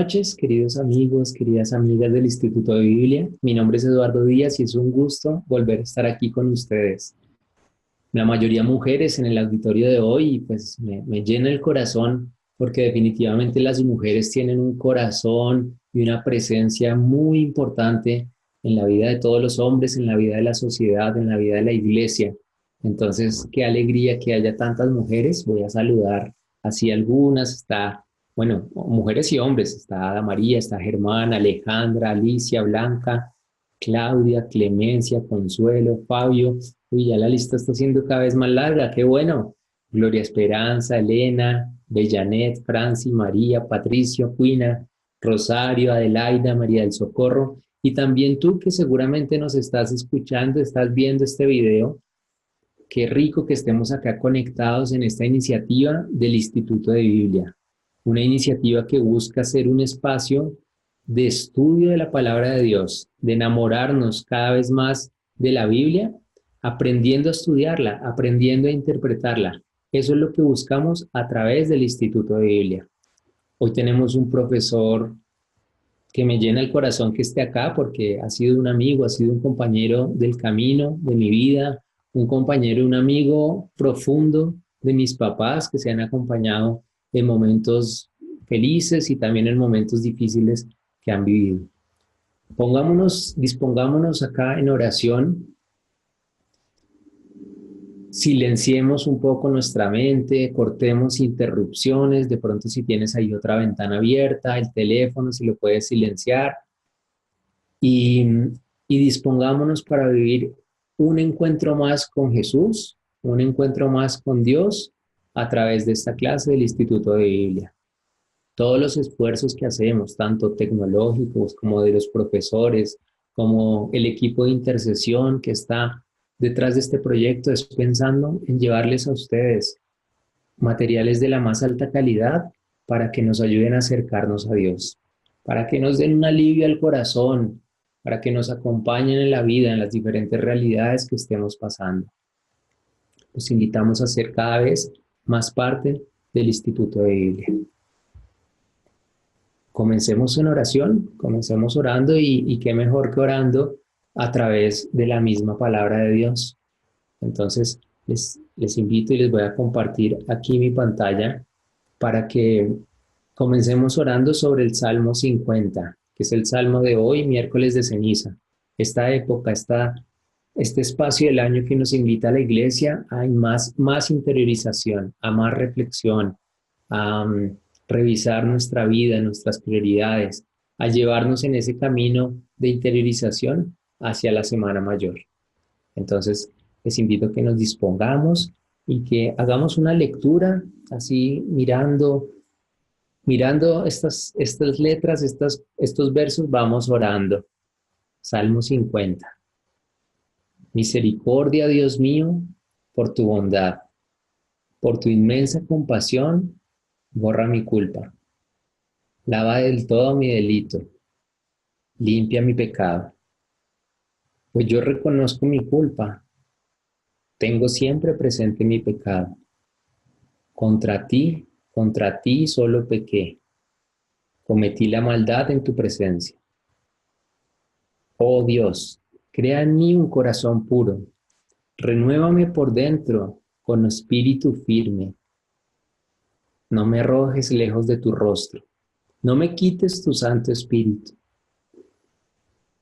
noches, queridos amigos, queridas amigas del Instituto de Biblia. Mi nombre es Eduardo Díaz y es un gusto volver a estar aquí con ustedes. La mayoría mujeres en el auditorio de hoy y pues me llena el corazón porque definitivamente las mujeres tienen un corazón y una presencia muy importante en la vida de todos los hombres, en la vida de la sociedad, en la vida de la iglesia. Entonces, qué alegría que haya tantas mujeres. Voy a saludar así algunas. Está, bueno, mujeres y hombres. Está Ada María, está Germán, Alejandra, Alicia, Blanca, Claudia, Clemencia, Consuelo, Fabio. Uy, ya la lista está siendo cada vez más larga, qué bueno. Gloria Esperanza, Elena, Bellanet, Franci, María, Patricio, Cuina, Rosario, Adelaida, María del Socorro. Y también tú que seguramente nos estás escuchando, estás viendo este video. Qué rico que estemos acá conectados en esta iniciativa del Instituto de Biblia. Una iniciativa que busca ser un espacio de estudio de la palabra de Dios, de enamorarnos cada vez más de la Biblia, aprendiendo a estudiarla, aprendiendo a interpretarla. Eso es lo que buscamos a través del Instituto de Biblia. Hoy tenemos un profesor que me llena el corazón que esté acá porque ha sido un amigo, ha sido un compañero del camino de mi vida, un compañero y un amigo profundo de mis papás que se han acompañado en momentos felices y también en momentos difíciles que han vivido. Dispongámonos acá en oración. Silenciemos un poco nuestra mente, cortemos interrupciones, de pronto si tienes ahí otra ventana abierta, el teléfono, si lo puedes silenciar y, y dispongámonos para vivir un encuentro más con Jesús, un encuentro más con Dios a través de esta clase del Instituto de Biblia. Todos los esfuerzos que hacemos, tanto tecnológicos como de los profesores, como el equipo de intercesión que está detrás de este proyecto, es pensando en llevarles a ustedes materiales de la más alta calidad para que nos ayuden a acercarnos a Dios, para que nos den un alivio al corazón, para que nos acompañen en la vida, en las diferentes realidades que estemos pasando. Los invitamos a ser cada vez más parte del Instituto de Biblia. Comencemos en oración, comencemos orando y qué mejor que orando a través de la misma palabra de Dios. Entonces, les invito y les voy a compartir aquí mi pantalla para que comencemos orando sobre el Salmo 50, que es el Salmo de hoy, miércoles de ceniza. Esta época, este espacio del año que nos invita a la iglesia a más interiorización, a más reflexión, a revisar nuestra vida, nuestras prioridades, a llevarnos en ese camino de interiorización hacia la Semana Mayor. Entonces, les invito a que nos dispongamos y que hagamos una lectura así mirando estas letras, estos versos, vamos orando. Salmo 50. Misericordia, Dios mío, por tu bondad, por tu inmensa compasión, borra mi culpa. Lava del todo mi delito, limpia mi pecado. Pues yo reconozco mi culpa, tengo siempre presente mi pecado. Contra ti solo pequé, cometí la maldad en tu presencia. Oh Dios, crea en mí un corazón puro, renuévame por dentro con espíritu firme. No me arrojes lejos de tu rostro, no me quites tu Santo Espíritu.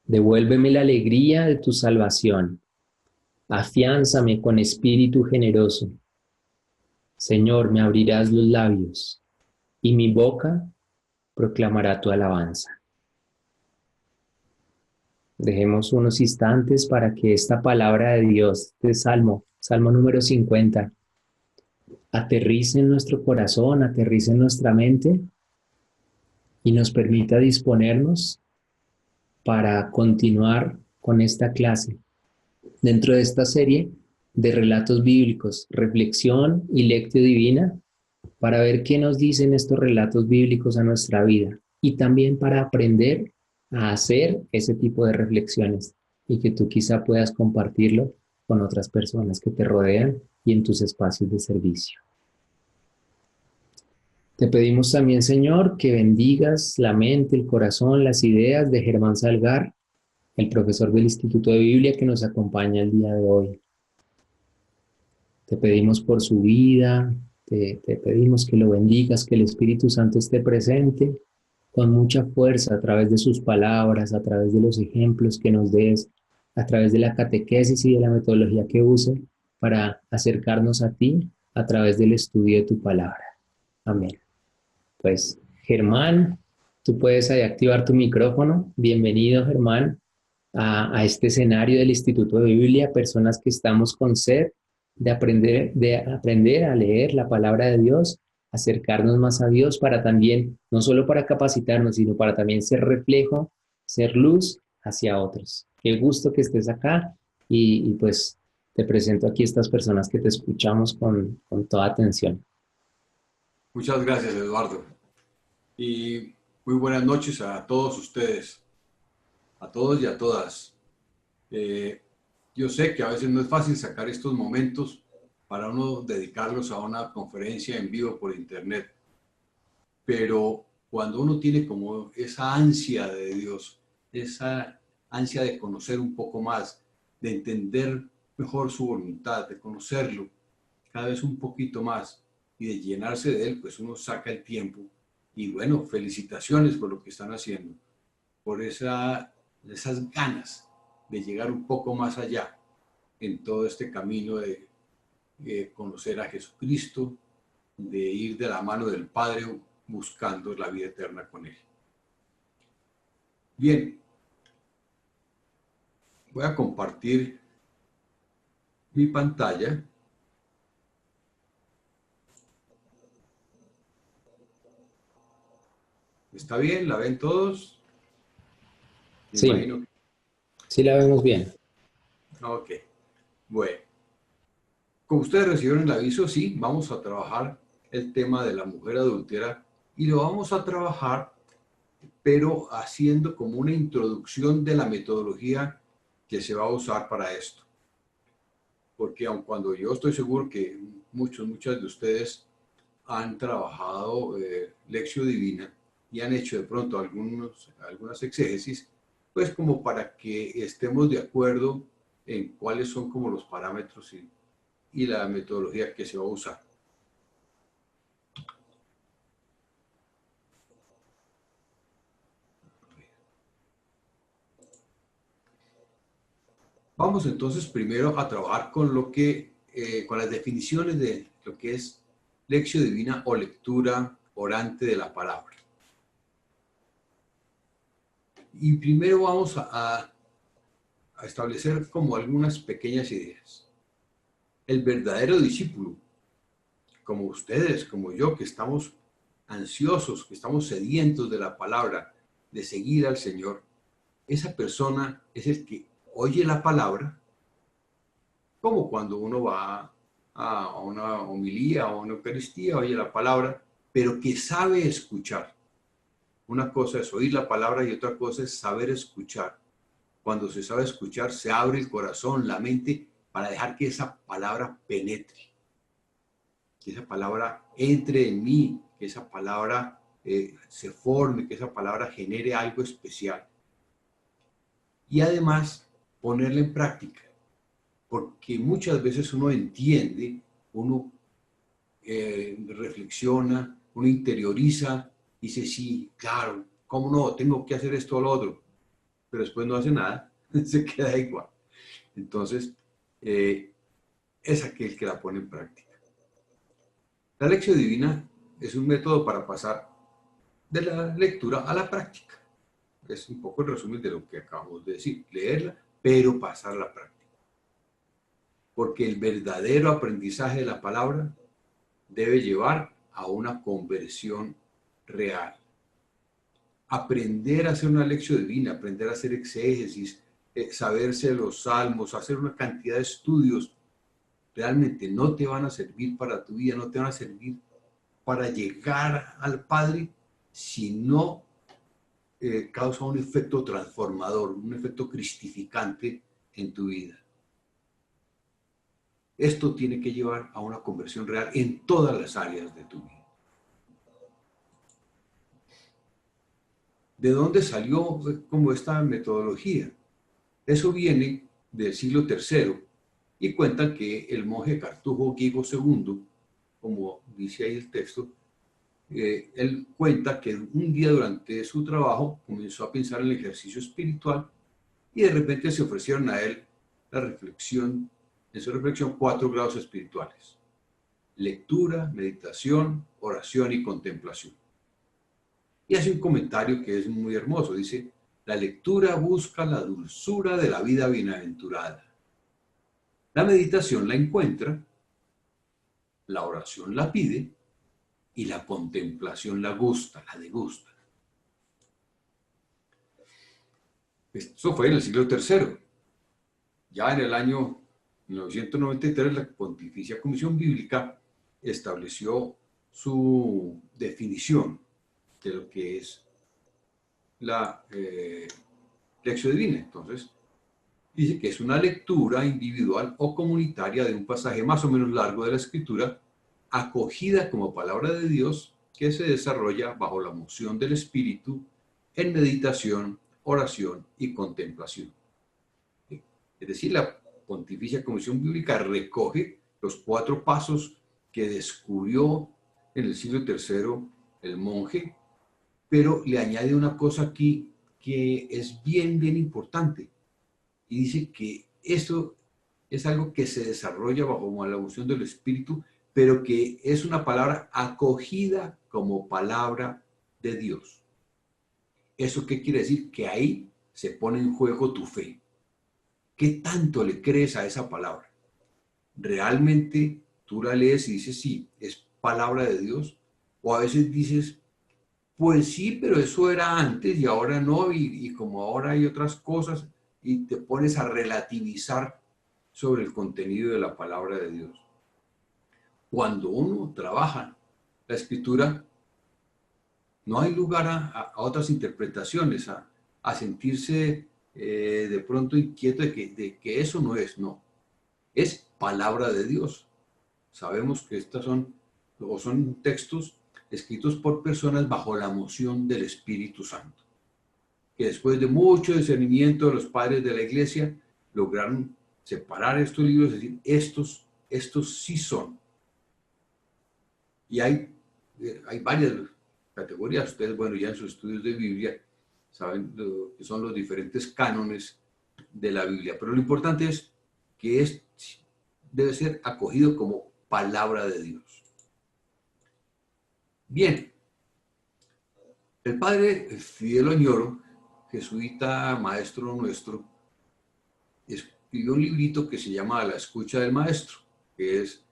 Devuélveme la alegría de tu salvación, afiánzame con espíritu generoso. Señor, me abrirás los labios, y mi boca proclamará tu alabanza. Dejemos unos instantes para que esta palabra de Dios, este Salmo número 50, aterrice en nuestro corazón, aterrice en nuestra mente y nos permita disponernos para continuar con esta clase dentro de esta serie de relatos bíblicos, reflexión y lectio divina, para ver qué nos dicen estos relatos bíblicos a nuestra vida y también para aprender a hacer ese tipo de reflexiones y que tú quizá puedas compartirlo con otras personas que te rodean y en tus espacios de servicio. Te pedimos también, Señor, que bendigas la mente, el corazón, las ideas de Germán Salgar, el profesor del Instituto de Biblia que nos acompaña el día de hoy. Te pedimos por su vida, te pedimos que lo bendigas, que el Espíritu Santo esté presente con mucha fuerza a través de sus palabras, a través de los ejemplos que nos des, a través de la catequesis y de la metodología que use para acercarnos a ti a través del estudio de tu palabra. Amén. Pues, Germán, tú puedes ahí activar tu micrófono. Bienvenido, Germán, a este escenario del Instituto de Biblia, personas que estamos con sed de aprender a leer la palabra de Dios, acercarnos más a Dios para también, no solo para capacitarnos, sino para también ser reflejo, ser luz hacia otros. Qué gusto que estés acá y pues te presento aquí a estas personas que te escuchamos con toda atención. Muchas gracias, Eduardo. Y muy buenas noches a todos ustedes, a todos y a todas. Eh, yo sé que a veces no es fácil sacar estos momentos para uno dedicarlos a una conferencia en vivo por internet, pero cuando uno tiene como esa ansia de Dios, esa ansia de conocer un poco más, de entender mejor su voluntad, de conocerlo cada vez un poquito más y de llenarse de él, pues uno saca el tiempo. Y bueno, felicitaciones por lo que están haciendo, por esas ganas de llegar un poco más allá en todo este camino de conocer a Jesucristo, de ir de la mano del Padre buscando la vida eterna con Él. Bien, voy a compartir mi pantalla. ¿Está bien? ¿La ven todos? Me Sí, imagino que... sí la vemos bien. Ok, bueno. Como ustedes recibieron el aviso, sí, vamos a trabajar el tema de la mujer adúltera y lo vamos a trabajar, pero haciendo como una introducción de la metodología que se va a usar para esto. Porque aun cuando yo estoy seguro que muchas de ustedes han trabajado Lección Divina y han hecho de pronto algunas exégesis, pues como para que estemos de acuerdo en cuáles son como los parámetros y la metodología que se va a usar. Vamos entonces primero a trabajar con las definiciones de lo que es lección divina o lectura orante de la palabra. Y primero vamos a establecer como algunas pequeñas ideas. El verdadero discípulo, como ustedes, como yo, que estamos ansiosos, que estamos sedientos de la palabra, de seguir al Señor, esa persona es el que oye la palabra, como cuando uno va a una homilía o a una Eucaristía, oye la palabra, pero que sabe escuchar. Una cosa es oír la palabra y otra cosa es saber escuchar. Cuando se sabe escuchar, se abre el corazón, la mente, para dejar que esa palabra penetre, que esa palabra entre en mí, que esa palabra se forme, que esa palabra genere algo especial. Y además, ponerla en práctica, porque muchas veces uno entiende, uno reflexiona, uno interioriza, dice, sí, claro, ¿cómo no? Tengo que hacer esto o lo otro, pero después no hace nada, se queda igual. Entonces, es aquel que la pone en práctica. La lección divina es un método para pasar de la lectura a la práctica. Es un poco el resumen de lo que acabamos de decir, leerla, pero pasar a la práctica. Porque el verdadero aprendizaje de la palabra debe llevar a una conversión real. Aprender a hacer una lección divina, aprender a hacer exégesis, saberse los salmos, hacer una cantidad de estudios, realmente no te van a servir para tu vida, no te van a servir para llegar al Padre si no causa un efecto transformador, un efecto cristificante en tu vida. Esto tiene que llevar a una conversión real en todas las áreas de tu vida. ¿De dónde salió como esta metodología? Eso viene del siglo III y cuenta que el monje Cartujo Guigo II, como dice ahí el texto, él cuenta que un día durante su trabajo comenzó a pensar en el ejercicio espiritual y de repente se ofrecieron a él la reflexión, en su reflexión, 4 grados espirituales: lectura, meditación, oración y contemplación. Y hace un comentario que es muy hermoso. Dice: la lectura busca la dulzura de la vida bienaventurada. La meditación la encuentra, la oración la pide y la contemplación la gusta, la degusta. Esto fue en el siglo III. Ya en el año 1993 la Pontificia Comisión Bíblica estableció su definición de lo que es la lección divina. Entonces, dice que es una lectura individual o comunitaria de un pasaje más o menos largo de la Escritura, acogida como palabra de Dios, que se desarrolla bajo la moción del Espíritu en meditación, oración y contemplación. Es decir, la Pontificia Comisión Bíblica recoge los 4 pasos que descubrió en el siglo III el monje, pero le añade una cosa aquí que es bien, bien importante. Y dice que esto es algo que se desarrolla bajo la unción del Espíritu, pero que es una palabra acogida como palabra de Dios. ¿Eso qué quiere decir? Que ahí se pone en juego tu fe. ¿Qué tanto le crees a esa palabra? ¿Realmente tú la lees y dices, sí, es palabra de Dios? O a veces dices, pues sí, pero eso era antes y ahora no, y como ahora hay otras cosas, y te pones a relativizar sobre el contenido de la palabra de Dios. Cuando uno trabaja la escritura, no hay lugar a otras interpretaciones, a sentirse de pronto inquieto de que eso no es, no. Es palabra de Dios. Sabemos que estas son textos escritos por personas bajo la moción del Espíritu Santo, que después de mucho discernimiento de los padres de la iglesia, lograron separar estos libros y decir, estos sí son. Y hay varias categorías. Ustedes, bueno, ya en sus estudios de Biblia, saben lo que son los diferentes cánones de la Biblia. Pero lo importante es que debe ser acogido como palabra de Dios. Bien, el padre Fidel Oñoro, jesuita, maestro nuestro, escribió un librito que se llama A la escucha del maestro, que es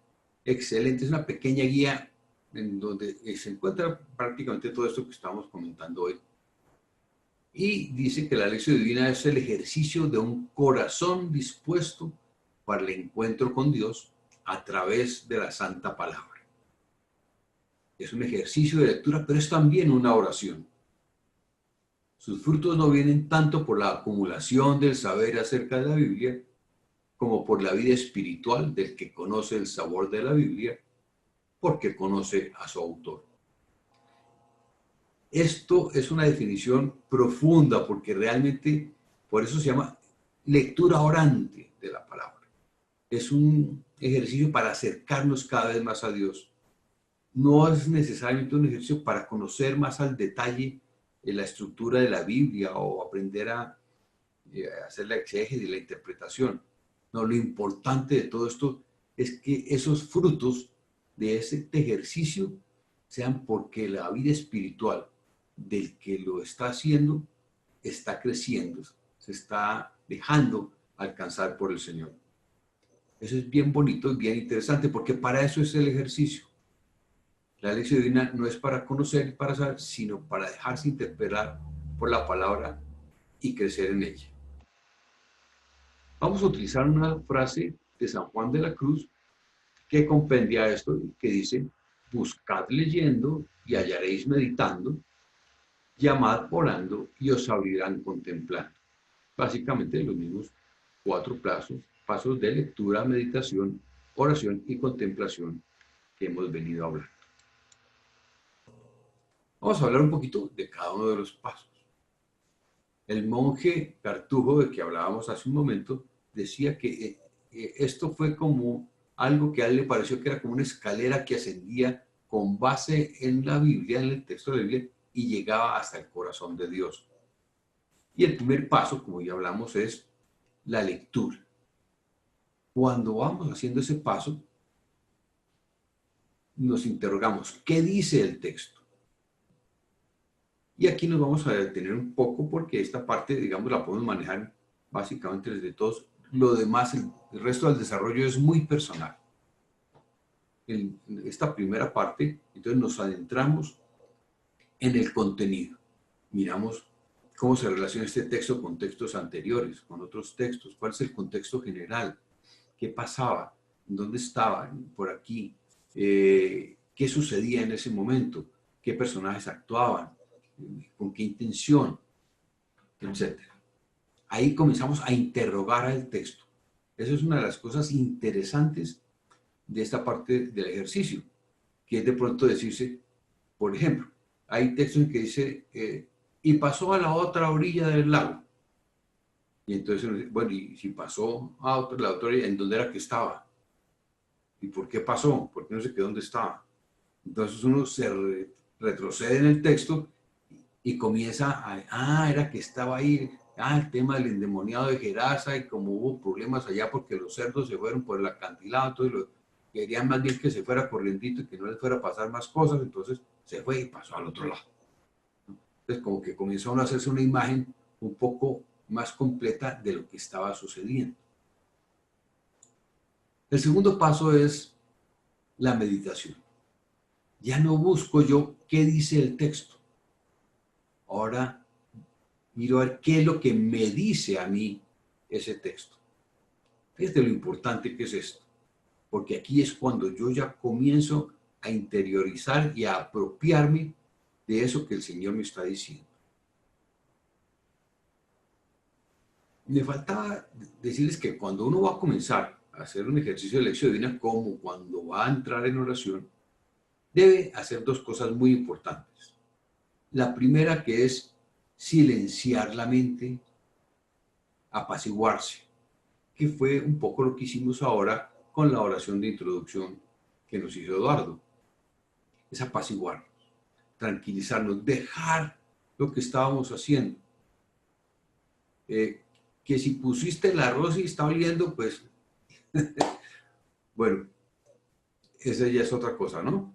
excelente, es una pequeña guía en donde se encuentra prácticamente todo esto que estamos comentando hoy. Y dice que la lección divina es el ejercicio de un corazón dispuesto para el encuentro con Dios a través de la Santa Palabra. Es un ejercicio de lectura, pero es también una oración. Sus frutos no vienen tanto por la acumulación del saber acerca de la Biblia, como por la vida espiritual del que conoce el sabor de la Biblia, porque conoce a su autor. Esto es una definición profunda, porque realmente, por eso se llama lectura orante de la palabra. Es un ejercicio para acercarnos cada vez más a Dios. No es necesariamente un ejercicio para conocer más al detalle la estructura de la Biblia o aprender a hacer la exégesis y la interpretación. No, lo importante de todo esto es que esos frutos de ese ejercicio sean porque la vida espiritual del que lo está haciendo está creciendo, se está dejando alcanzar por el Señor. Eso es bien bonito y bien interesante, porque para eso es el ejercicio. La lección divina no es para conocer y para saber, sino para dejarse interpelar por la palabra y crecer en ella. Vamos a utilizar una frase de San Juan de la Cruz que compendia esto, que dice: buscad leyendo y hallaréis meditando, llamad orando y os abrirán contemplando. Básicamente los mismos 4 pasos de lectura, meditación, oración y contemplación que hemos venido a hablar. Vamos a hablar un poquito de cada uno de los pasos. El monje Cartujo, de que hablábamos hace un momento, decía que esto fue como algo que a él le pareció que era como una escalera que ascendía con base en la Biblia, en el texto de la Biblia, y llegaba hasta el corazón de Dios. Y el primer paso, como ya hablamos, es la lectura. Cuando vamos haciendo ese paso, nos interrogamos, ¿qué dice el texto? Y aquí nos vamos a detener un poco porque esta parte, digamos, la podemos manejar básicamente desde todos. Lo demás, el resto del desarrollo es muy personal. En esta primera parte, entonces nos adentramos en el contenido. Miramos cómo se relaciona este texto con textos anteriores, con otros textos, cuál es el contexto general, qué pasaba, dónde estaba, por aquí, qué sucedía en ese momento, qué personajes actuaban, con qué intención, etc. Ahí comenzamos a interrogar al texto. Eso es una de las cosas interesantes de esta parte del ejercicio, que es de pronto decirse, por ejemplo, hay textos en que dice, y pasó a la otra orilla del lago. Y entonces uno dice, bueno, y si pasó a la otra orilla, ¿en dónde era que estaba? ¿Y por qué pasó? ¿Por qué no se quedó donde estaba? Entonces uno se retrocede en el texto y comienza era que estaba ahí, el tema del endemoniado de Gerasa, y como hubo problemas allá porque los cerdos se fueron por el acantilado, entonces querían más bien que se fuera corrientito y que no les fuera a pasar más cosas, entonces se fue y pasó al otro lado. Entonces como que comenzó a hacerse una imagen un poco más completa de lo que estaba sucediendo. El segundo paso es la meditación. Ya no busco yo qué dice el texto. Ahora miro a ver qué es lo que me dice a mí ese texto. Fíjate lo importante que es esto, porque aquí es cuando yo ya comienzo a interiorizar y a apropiarme de eso que el Señor me está diciendo. Me faltaba decirles que cuando uno va a comenzar a hacer un ejercicio de lección divina, como cuando va a entrar en oración, debe hacer dos cosas muy importantes. La primera, que es silenciar la mente, apaciguarse, que fue un poco lo que hicimos ahora con la oración de introducción que nos hizo Eduardo. Es apaciguarnos, tranquilizarnos, dejar lo que estábamos haciendo. Que si pusiste el arroz y está oliendo, pues, bueno, esa ya es otra cosa, ¿no?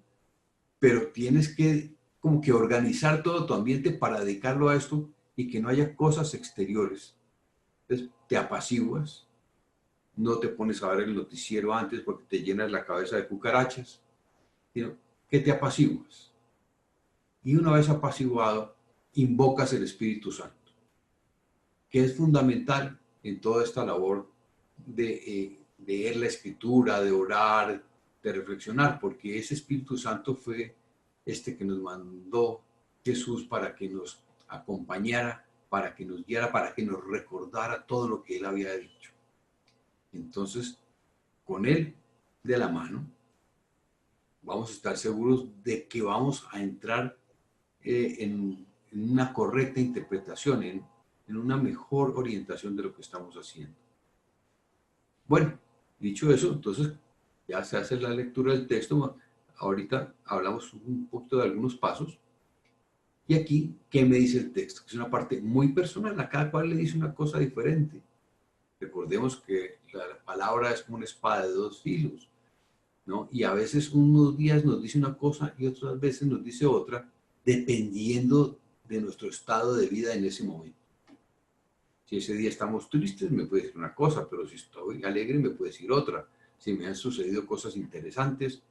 Pero tienes que como que organizar todo tu ambiente para dedicarlo a esto y que no haya cosas exteriores. Entonces, te apaciguas, no te pones a ver el noticiero antes porque te llenas la cabeza de cucarachas, sino que te apaciguas. Y una vez apaciguado, invocas el Espíritu Santo, que es fundamental en toda esta labor de leer la Escritura, de orar, de reflexionar, porque ese Espíritu Santo fue que nos mandó Jesús para que nos acompañara, para que nos guiara, para que nos recordara todo lo que Él había dicho. Entonces, con Él de la mano, vamos a estar seguros de que vamos a entrar en una correcta interpretación, en una mejor orientación de lo que estamos haciendo. Bueno, dicho eso, entonces ya se hace la lectura del texto. Ahorita hablamos un poquito de algunos pasos. Y aquí, ¿qué me dice el texto? Es una parte muy personal, a cada cual le dice una cosa diferente. Recordemos que la palabra es como una espada de dos filos, ¿no? Y a veces unos días nos dice una cosa y otras veces nos dice otra, dependiendo de nuestro estado de vida en ese momento. Si ese día estamos tristes, me puede decir una cosa, pero si estoy alegre, me puede decir otra. Si me han sucedido cosas interesantes,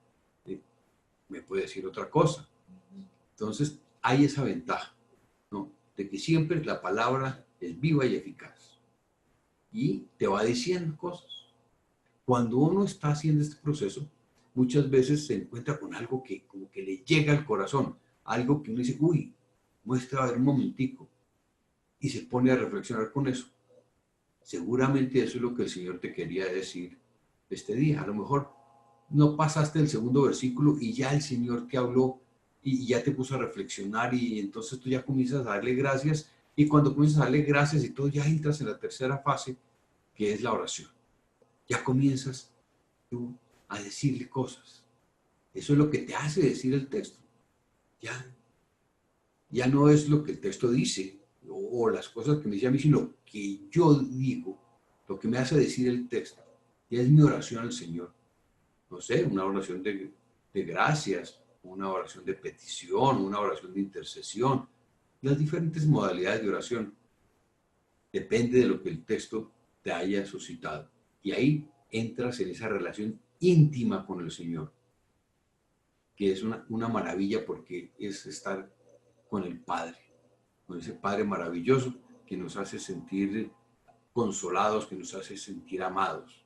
me puede decir otra cosa. Entonces, hay esa ventaja, ¿no? De que siempre la palabra es viva y eficaz. Y te va diciendo cosas. Cuando uno está haciendo este proceso, muchas veces se encuentra con algo que como que le llega al corazón, algo que uno dice, uy, muestra a ver un momentico, y se pone a reflexionar con eso. Seguramente eso es lo que el Señor te quería decir este día. A lo mejor no pasaste el segundo versículo y ya el Señor te habló y ya te puso a reflexionar y entonces tú ya comienzas a darle gracias Y cuando comienzas a darle gracias y todo, ya entras en la tercera fase, que es la oración. Ya comienzas tú a decirle cosas. Eso es lo que te hace decir el texto. Ya no es lo que el texto dice o las cosas que me dice a mí, sino lo que yo digo, lo que me hace decir el texto. Ya es mi oración al Señor. No sé, una oración de gracias, una oración de petición, una oración de intercesión. Las diferentes modalidades de oración. Depende de lo que el texto te haya suscitado. Y ahí entras en esa relación íntima con el Señor, que es una maravilla porque es estar con el Padre, con ese Padre maravilloso que nos hace sentir consolados, que nos hace sentir amados,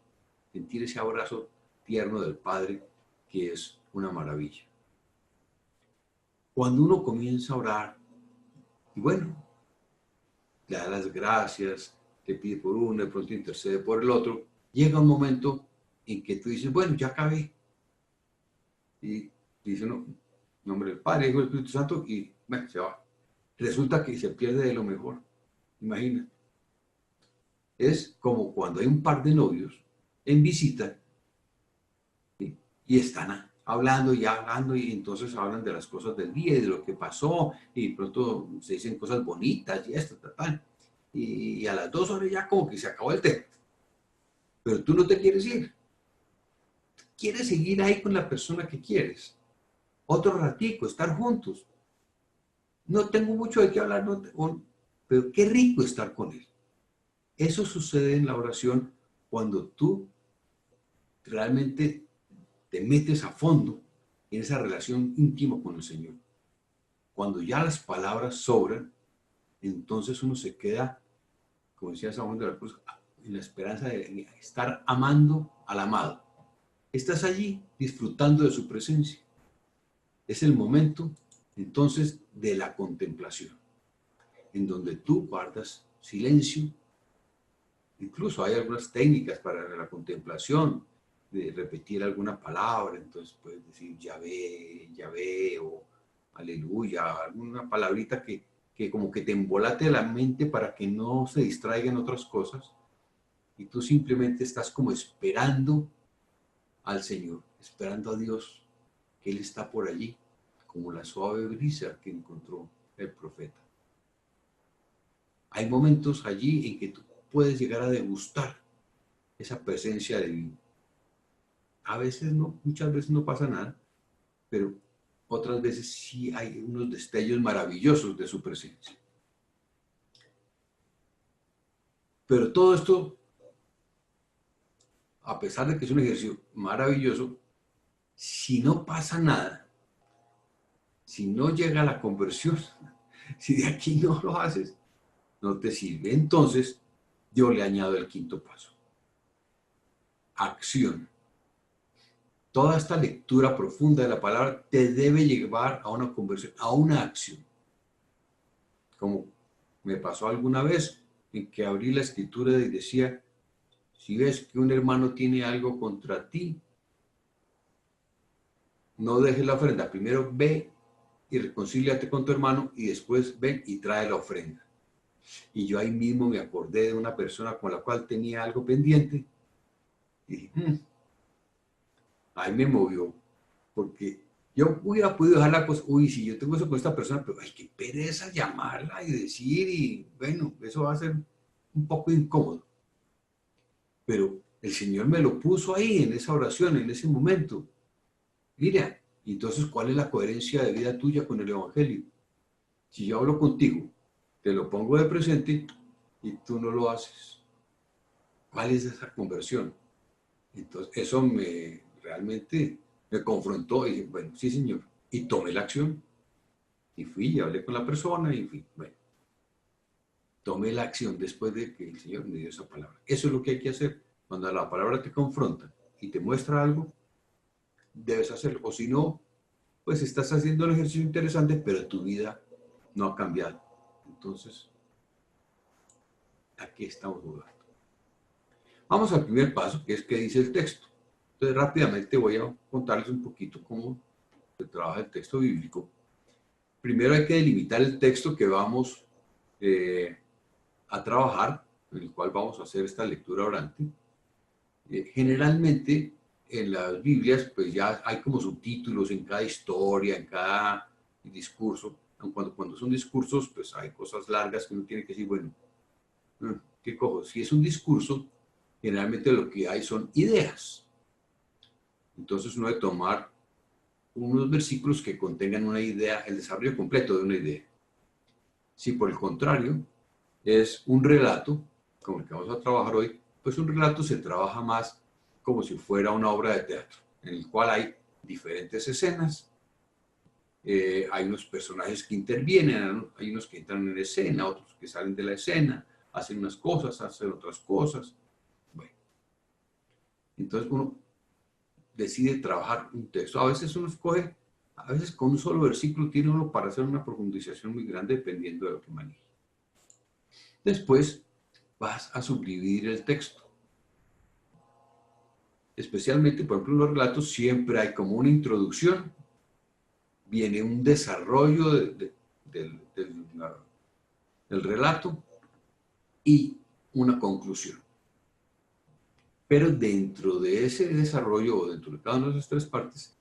sentir ese abrazo tierno del Padre que es una maravilla. Cuando uno comienza a orar, y bueno, le da las gracias, te pide por uno, de pronto intercede por el otro, llega un momento en que tú dices, bueno, ya acabé. Y dice, no, en nombre del Padre, Hijo y Espíritu Santo, y bueno, se va. Resulta que se pierde de lo mejor. Imagina. Es como cuando hay un par de novios en visita, ¿sí? Y están hablando y entonces hablan de las cosas del día y de lo que pasó y de pronto se dicen cosas bonitas y esto, tal. Y a las 2 horas ya como que se acabó el tema. Pero tú no te quieres ir. Quieres seguir ahí con la persona que quieres. Otro ratico, estar juntos. No tengo mucho de qué hablar, pero qué rico estar con él. Eso sucede en la oración cuando tú realmente te metes a fondo en esa relación íntima con el Señor. Cuando ya las palabras sobran, entonces uno se queda, como decía San Juan de la Cruz, en la esperanza de estar amando al amado. Estás allí disfrutando de su presencia. Es el momento, entonces, de la contemplación, en donde tú guardas silencio. Incluso hay algunas técnicas para la contemplación, de repetir alguna palabra, entonces puedes decir ya ve, o aleluya, alguna palabrita que como que te embolate la mente para que no se distraigan otras cosas, y tú simplemente estás como esperando al Señor, esperando a Dios, que Él está por allí, como la suave brisa que encontró el profeta. Hay momentos allí en que tú puedes llegar a degustar esa presencia divina. A veces no, muchas veces no pasa nada, pero otras veces sí hay unos destellos maravillosos de su presencia. Pero todo esto, a pesar de que es un ejercicio maravilloso, si no pasa nada, si no llega la conversión, si de aquí no lo haces, no te sirve. Entonces, yo le añado el quinto paso. Acción. Toda esta lectura profunda de la palabra te debe llevar a una conversión, a una acción. Como me pasó alguna vez en que abrí la escritura y decía, si ves que un hermano tiene algo contra ti, no dejes la ofrenda. Primero ve y reconcíliate con tu hermano y después ven y trae la ofrenda. Y yo ahí mismo me acordé de una persona con la cual tenía algo pendiente y dije, ahí me movió, porque yo hubiera podido dejar la cosa, uy, si yo tengo eso con esta persona, pero ay, qué pereza llamarla y decir, y bueno, eso va a ser un poco incómodo. Pero el Señor me lo puso ahí, en esa oración, en ese momento. Mira, entonces, ¿cuál es la coherencia de vida tuya con el Evangelio? Si yo hablo contigo, te lo pongo de presente y tú no lo haces. ¿Cuál es esa conversión? Entonces, eso realmente me confrontó y dije, bueno, sí, Señor. Y tomé la acción. Y fui y hablé con la persona y fui. Bueno, tomé la acción después de que el Señor me dio esa palabra. Eso es lo que hay que hacer. Cuando la palabra te confronta y te muestra algo, debes hacerlo. O si no, pues estás haciendo un ejercicio interesante, pero tu vida no ha cambiado. Entonces, aquí estamos jugando. Vamos al primer paso, que es qué dice el texto. Entonces, rápidamente voy a contarles un poquito cómo se trabaja el texto bíblico. Primero hay que delimitar el texto que vamos eh, a trabajar, en el cual vamos a hacer esta lectura orante. Generalmente en las Biblias pues ya hay como subtítulos en cada historia, en cada discurso. Cuando son discursos pues hay cosas largas que uno tiene que decir, bueno, ¿qué cojo? Si es un discurso, generalmente lo que hay son ideas. Entonces uno debe tomar unos versículos que contengan una idea, el desarrollo completo de una idea. Si por el contrario es un relato, como el que vamos a trabajar hoy, pues un relato se trabaja más como si fuera una obra de teatro, en el cual hay diferentes escenas, hay unos personajes que intervienen, hay unos que entran en escena, otros que salen de la escena, hacen unas cosas, hacen otras cosas. Bueno, entonces uno decide trabajar un texto. A veces uno escoge, a veces con un solo versículo tiene uno para hacer una profundización muy grande dependiendo de lo que maneje. Después vas a subdividir el texto. Especialmente, por ejemplo, en los relatos siempre hay como una introducción, viene un desarrollo del relato y una conclusión. Pero dentro de ese desarrollo o dentro de cada una de esas tres partes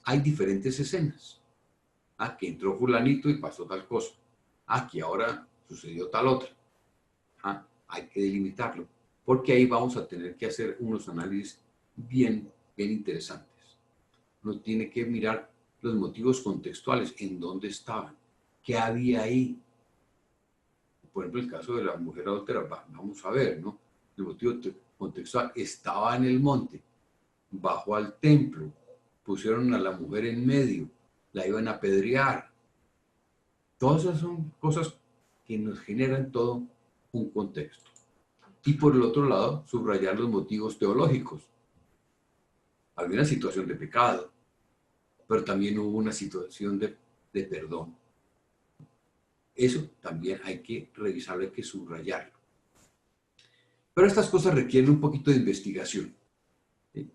hay diferentes escenas. Que entró fulanito y pasó tal cosa. Que ahora sucedió tal otra. Hay que delimitarlo, porque ahí vamos a tener que hacer unos análisis bien interesantes. Uno tiene que mirar los motivos contextuales, en dónde estaban, qué había ahí. Por ejemplo, el caso de la mujer adúltera, vamos a ver, ¿no? El motivo contextual estaba en el monte, bajó al templo, pusieron a la mujer en medio, la iban a apedrear. Todas esas son cosas que nos generan todo un contexto. Y por el otro lado, subrayar los motivos teológicos. Había una situación de pecado, pero también hubo una situación de perdón. Eso también hay que revisarlo, hay que subrayarlo. Pero estas cosas requieren un poquito de investigación. ¿Sí?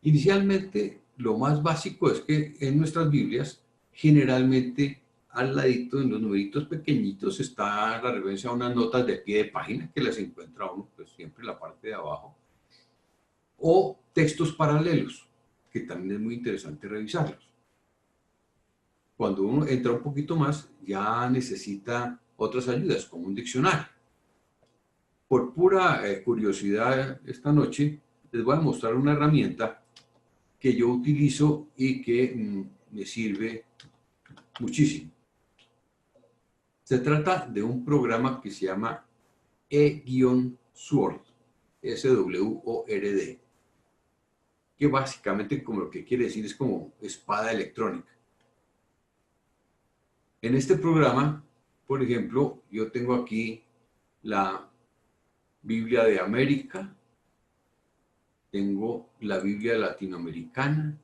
Inicialmente, lo más básico es que en nuestras Biblias, generalmente al ladito, en los numeritos pequeñitos, está la referencia a unas notas de pie de página que las encuentra uno pues, siempre en la parte de abajo. O textos paralelos, que también es muy interesante revisarlos. Cuando uno entra un poquito más, ya necesita otras ayudas, como un diccionario. Por pura curiosidad, esta noche les voy a mostrar una herramienta que yo utilizo y que me sirve muchísimo. Se trata de un programa que se llama E-Sword, S-W-O-R-D, que básicamente como lo que quiere decir es como espada electrónica. En este programa, por ejemplo, yo tengo aquí la Biblia de América, tengo la Biblia latinoamericana,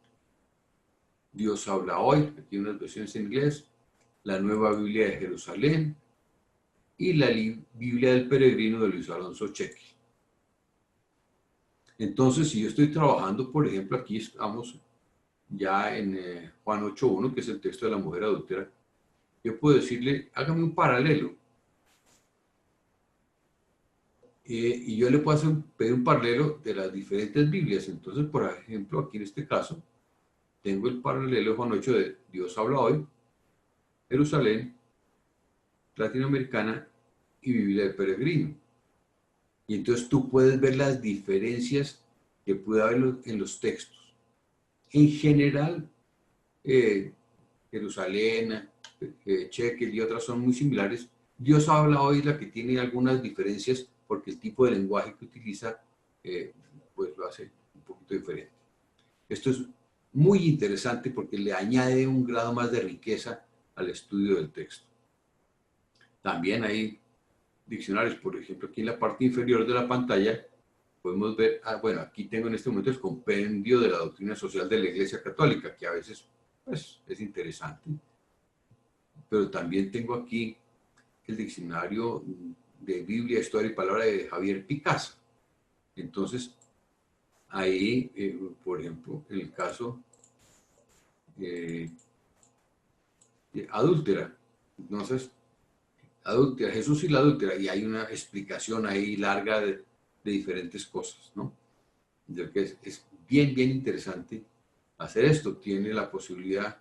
Dios habla hoy, aquí unas versiones en inglés, la Nueva Biblia de Jerusalén y la Biblia del Peregrino de Luis Alonso Chequi. Entonces, si yo estoy trabajando, por ejemplo, aquí estamos ya en Juan 8.1, que es el texto de la mujer adúltera, yo puedo decirle, hágame un paralelo. Y yo le puedo pedir un paralelo de las diferentes Biblias. Entonces, por ejemplo, aquí en este caso, tengo el paralelo de Juan 8 de Dios habla hoy, Jerusalén, latinoamericana y Biblia del Peregrino. Y entonces tú puedes ver las diferencias que puede haber en los textos. En general, Jerusalén, Chequel y otras son muy similares. Dios habla hoy la que tiene algunas diferencias porque el tipo de lenguaje que utiliza pues lo hace un poquito diferente. Esto es muy interesante porque le añade un grado más de riqueza al estudio del texto. También hay diccionarios, por ejemplo, aquí en la parte inferior de la pantalla podemos ver, bueno, aquí tengo en este momento el compendio de la doctrina social de la Iglesia Católica, que a veces pues, es interesante. Pero también tengo aquí el diccionario de Biblia, Historia y Palabra de Javier Picasso. Entonces, ahí, por ejemplo, en el caso de adúltera, entonces, adúltera, Jesús y la adúltera, y hay una explicación ahí larga de diferentes cosas, ¿no? Yo creo que es bien, bien interesante hacer esto. Tiene la posibilidad,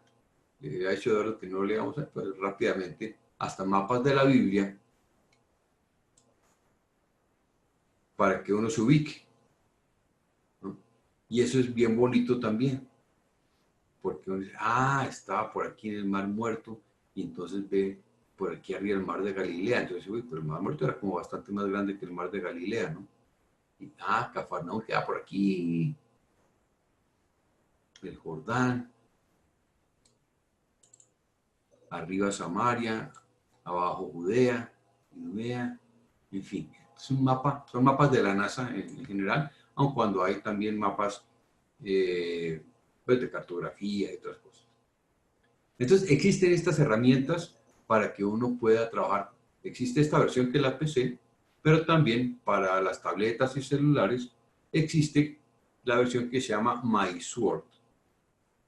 ha hecho Eduardo que no le vamos a pues, rápidamente, hasta mapas de la Biblia para que uno se ubique, ¿no? Y eso es bien bonito también, porque uno dice, ah, estaba por aquí en el Mar Muerto, y entonces ve por aquí arriba el Mar de Galilea. Entonces, uy, pero el Mar Muerto era como bastante más grande que el Mar de Galilea, ¿no? Y, ah, Cafarnaúm queda por aquí, el Jordán, arriba Samaria, abajo Judea, Idumea, en fin. Es un mapa, son mapas de la NASA en general, aun cuando hay también mapas pues de cartografía y otras cosas. Entonces, existen estas herramientas para que uno pueda trabajar. Existe esta versión que es la PC, pero también para las tabletas y celulares existe la versión que se llama MySword,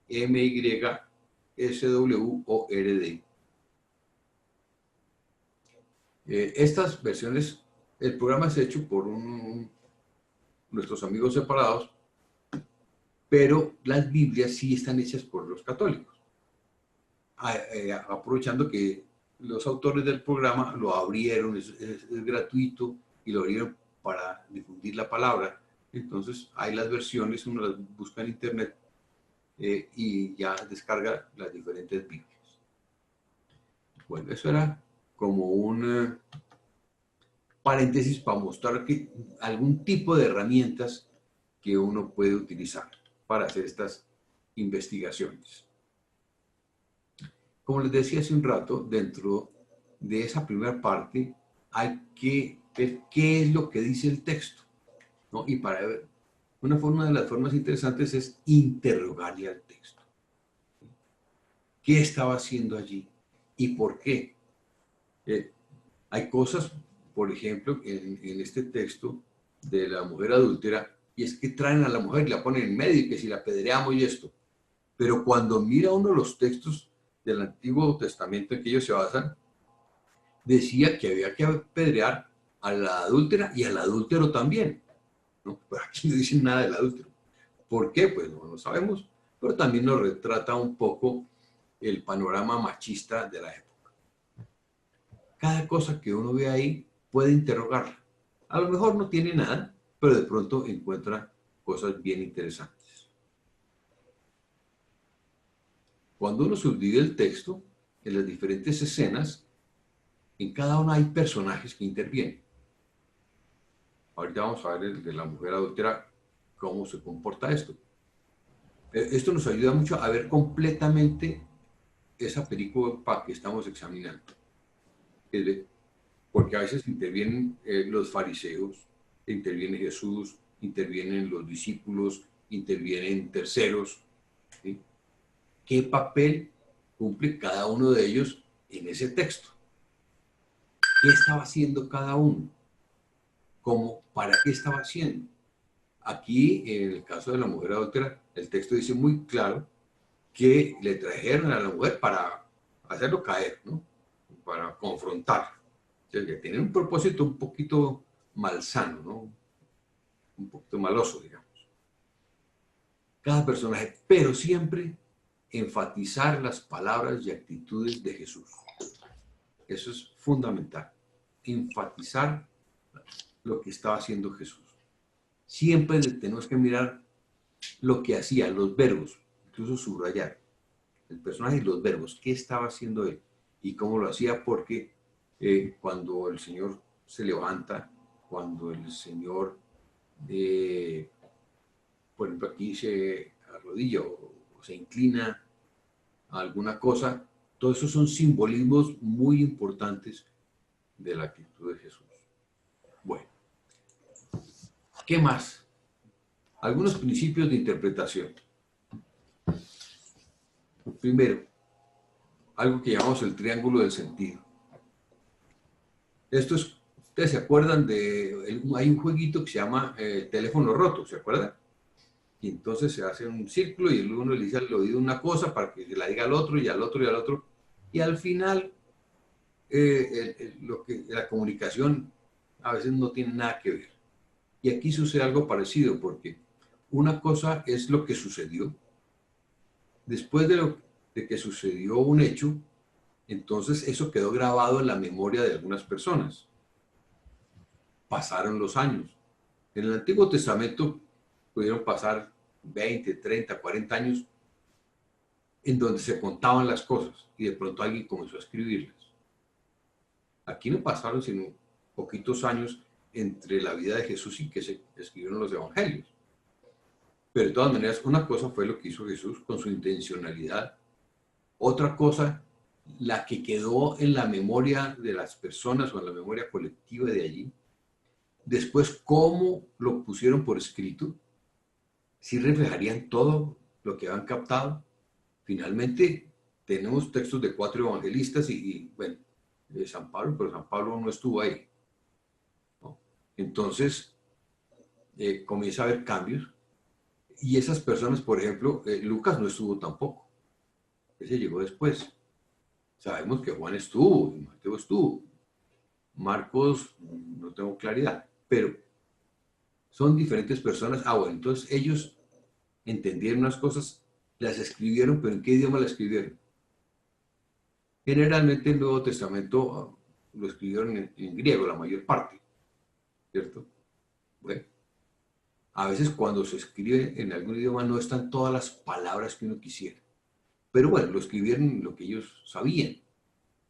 MYSWORD. Estas versiones, el programa es hecho por nuestros amigos separados, pero las Biblias sí están hechas por los católicos. Aprovechando que los autores del programa lo abrieron, es gratuito y lo abrieron para difundir la palabra. Entonces hay las versiones, uno las busca en internet y ya descarga las diferentes Biblias. Bueno, eso era como un paréntesis para mostrar que algún tipo de herramientas que uno puede utilizar para hacer estas investigaciones. Como les decía hace un rato, dentro de esa primera parte hay que ver qué es lo que dice el texto, ¿no? Y para ver, una de las formas interesantes es interrogarle al texto. ¿Qué estaba haciendo allí? ¿Y por qué? Hay cosas, por ejemplo, en este texto de la mujer adúltera, y es que traen a la mujer y la ponen en medio, y que si la apedreamos y esto. Pero cuando mira uno los textos del Antiguo Testamento en que ellos se basan, decía que había que apedrear a la adúltera y al adúltero también, ¿no? Pero aquí no dicen nada del adúltero. ¿Por qué? Pues no lo sabemos, pero también nos retrata un poco el panorama machista de la época. Cada cosa que uno ve ahí puede interrogarla. A lo mejor no tiene nada, pero de pronto encuentra cosas bien interesantes. Cuando uno subdivide el texto en las diferentes escenas, en cada una hay personajes que intervienen. Ahorita vamos a ver el de la mujer adúltera, cómo se comporta esto. Esto nos ayuda mucho a ver completamente esa película que estamos examinando. Porque a veces intervienen los fariseos, interviene Jesús, intervienen los discípulos, intervienen terceros, ¿sí? ¿Qué papel cumple cada uno de ellos en ese texto? ¿Qué estaba haciendo cada uno? ¿Cómo? ¿Para qué estaba haciendo? Aquí, en el caso de la mujer adúltera, el texto dice muy claro que le trajeron a la mujer para hacerlo caer, ¿no? Para confrontar. O sea, que tiene un propósito un poquito malsano, ¿no? Un poquito maloso, digamos. Cada personaje, pero siempre enfatizar las palabras y actitudes de Jesús. Eso es fundamental. Enfatizar lo que estaba haciendo Jesús. Siempre tenemos que mirar lo que hacía, los verbos, incluso subrayar el personaje y los verbos, qué estaba haciendo él y cómo lo hacía, porque cuando el Señor se levanta, cuando el Señor, por ejemplo, aquí se arrodilla o se inclina a alguna cosa, todo eso son simbolismos muy importantes de la actitud de Jesús. Bueno, ¿qué más? Algunos principios de interpretación. Primero, algo que llamamos el triángulo del sentido. Esto es, ustedes se acuerdan hay un jueguito que se llama teléfono roto, ¿se acuerdan? Y entonces se hace un círculo y uno le dice al oído una cosa para que se la diga al otro y al otro y al otro. Y al final la comunicación a veces no tiene nada que ver. Y aquí sucede algo parecido, porque una cosa es lo que sucedió. Después de que sucedió un hecho, entonces eso quedó grabado en la memoria de algunas personas. Pasaron los años. En el Antiguo Testamento pudieron pasar 20, 30, 40 años en donde se contaban las cosas y de pronto alguien comenzó a escribirlas. Aquí no pasaron sino poquitos años entre la vida de Jesús y que se escribieron los evangelios. Pero de todas maneras, una cosa fue lo que hizo Jesús con su intencionalidad. Otra cosa, la que quedó en la memoria de las personas o en la memoria colectiva de allí. Después, cómo lo pusieron por escrito. Si reflejarían todo lo que habían captado. Finalmente, tenemos textos de 4 evangelistas y bueno, de San Pablo, pero San Pablo no estuvo ahí, ¿no? Entonces, comienza a haber cambios. Y esas personas, por ejemplo, Lucas no estuvo tampoco. Ese llegó después. Sabemos que Juan estuvo, y Mateo estuvo. Marcos, no tengo claridad, pero son diferentes personas. Ah, bueno, entonces ellos entendieron unas cosas, las escribieron, pero ¿en qué idioma las escribieron? Generalmente el Nuevo Testamento lo escribieron en griego, la mayor parte, ¿cierto? Bueno, a veces cuando se escribe en algún idioma no están todas las palabras que uno quisiera. Pero bueno, lo escribieron lo que ellos sabían,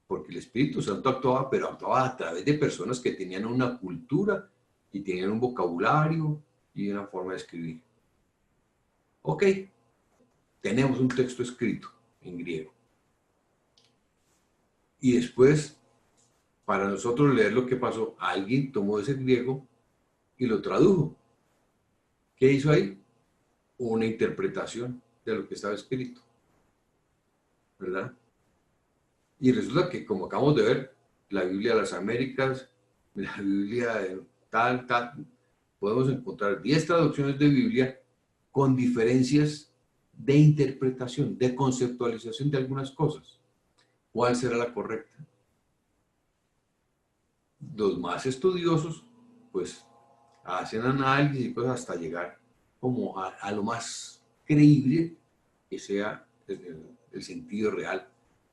porque el Espíritu Santo actuaba, pero actuaba a través de personas que tenían una cultura y tenían un vocabulario y una forma de escribir. Ok, tenemos un texto escrito en griego. Y después, para nosotros leer lo que pasó, alguien tomó ese griego y lo tradujo. ¿Qué hizo ahí? Una interpretación de lo que estaba escrito, ¿verdad? Y resulta que, como acabamos de ver, la Biblia de las Américas, la Biblia de tal, podemos encontrar 10 traducciones de Biblia con diferencias de interpretación, de conceptualización de algunas cosas. ¿Cuál será la correcta? Los más estudiosos, pues, hacen análisis y cosas hasta llegar como a lo más creíble que sea el sentido real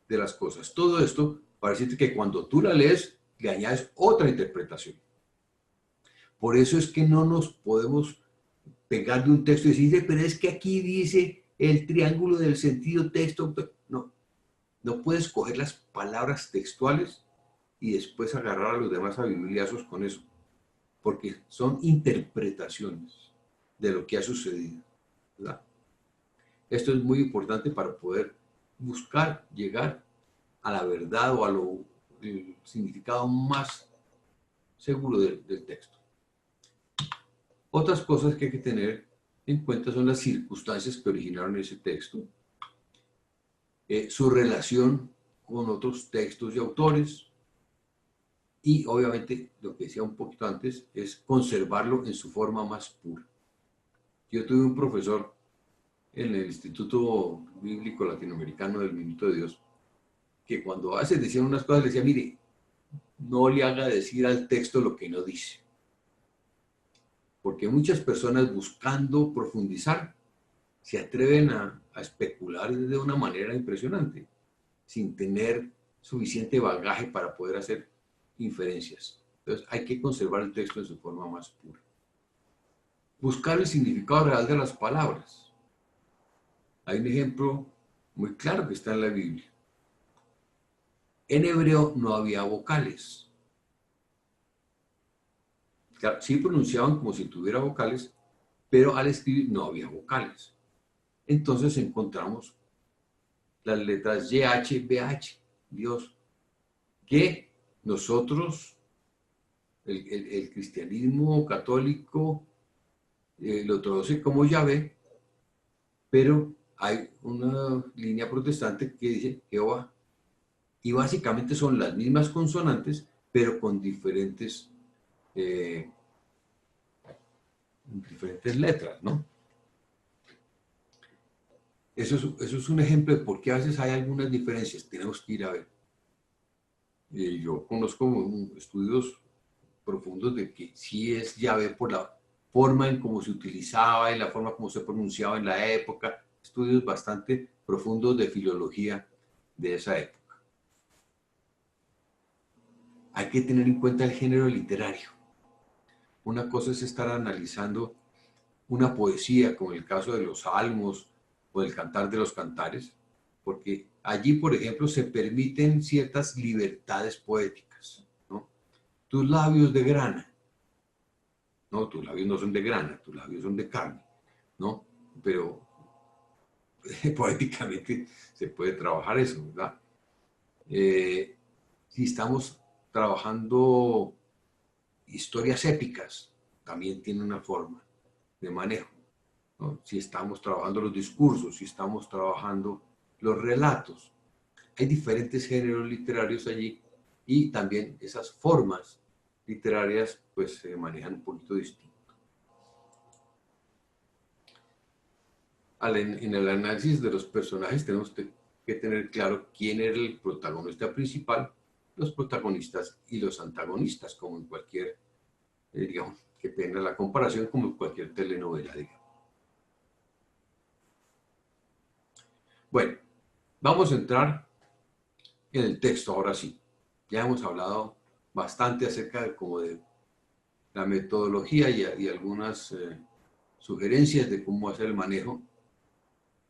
de las cosas. Todo esto para decirte que cuando tú la lees, le añades otra interpretación. Por eso es que no nos podemos pegar de un texto y decir, pero es que aquí dice el triángulo del sentido texto. No, no puedes coger las palabras textuales y después agarrar a los demás a bibliazos con eso, porque son interpretaciones de lo que ha sucedido, ¿verdad? Esto es muy importante para poder buscar llegar a la verdad o a el significado más seguro del texto. Otras cosas que hay que tener en cuenta son las circunstancias que originaron ese texto, su relación con otros textos y autores, y obviamente, lo que decía un poquito antes, es conservarlo en su forma más pura. Yo tuve un profesor en el Instituto Bíblico Latinoamericano del Minuto de Dios, que cuando a veces decían unas cosas, le decía, mire, no le haga decir al texto lo que no dice. Porque muchas personas buscando profundizar se atreven a especular de una manera impresionante, sin tener suficiente bagaje para poder hacer inferencias. Entonces hay que conservar el texto en su forma más pura. Buscar el significado real de las palabras. Hay un ejemplo muy claro que está en la Biblia. En hebreo no había vocales. Claro, sí pronunciaban como si tuviera vocales, pero al escribir no había vocales. Entonces encontramos las letras YH, BH, Dios, que nosotros, el cristianismo católico, lo traduce como Yahvé, pero hay una línea protestante que dice Jehová. Y básicamente son las mismas consonantes, pero con diferentes letras, ¿no? Eso es un ejemplo de por qué a veces hay algunas diferencias. Tenemos que ir a ver. Yo conozco estudios profundos de que sí es Yahvé por la forma en cómo se utilizaba y la forma como se pronunciaba en la época, estudios bastante profundos de filología de esa época. Hay que tener en cuenta el género literario. Una cosa es estar analizando una poesía, como el caso de los Salmos o el Cantar de los Cantares, porque allí, por ejemplo, se permiten ciertas libertades poéticas, ¿no? Tus labios de grana. No, tus labios no son de grana, tus labios son de carne, ¿no? Pero poéticamente se puede trabajar eso, ¿verdad? Si estamos trabajando historias épicas, también tiene una forma de manejo, ¿no? Si estamos trabajando los discursos, si estamos trabajando los relatos, hay diferentes géneros literarios allí y también esas formas literarias pues se manejan un poquito distinto. En el análisis de los personajes tenemos que tener claro quién era el protagonista principal, los protagonistas y los antagonistas, como en cualquier, digamos, que tenga la comparación como en cualquier telenovela, digamos. Bueno, vamos a entrar en el texto ahora sí. Ya hemos hablado bastante acerca de, como de la metodología y algunas sugerencias de cómo hacer el manejo.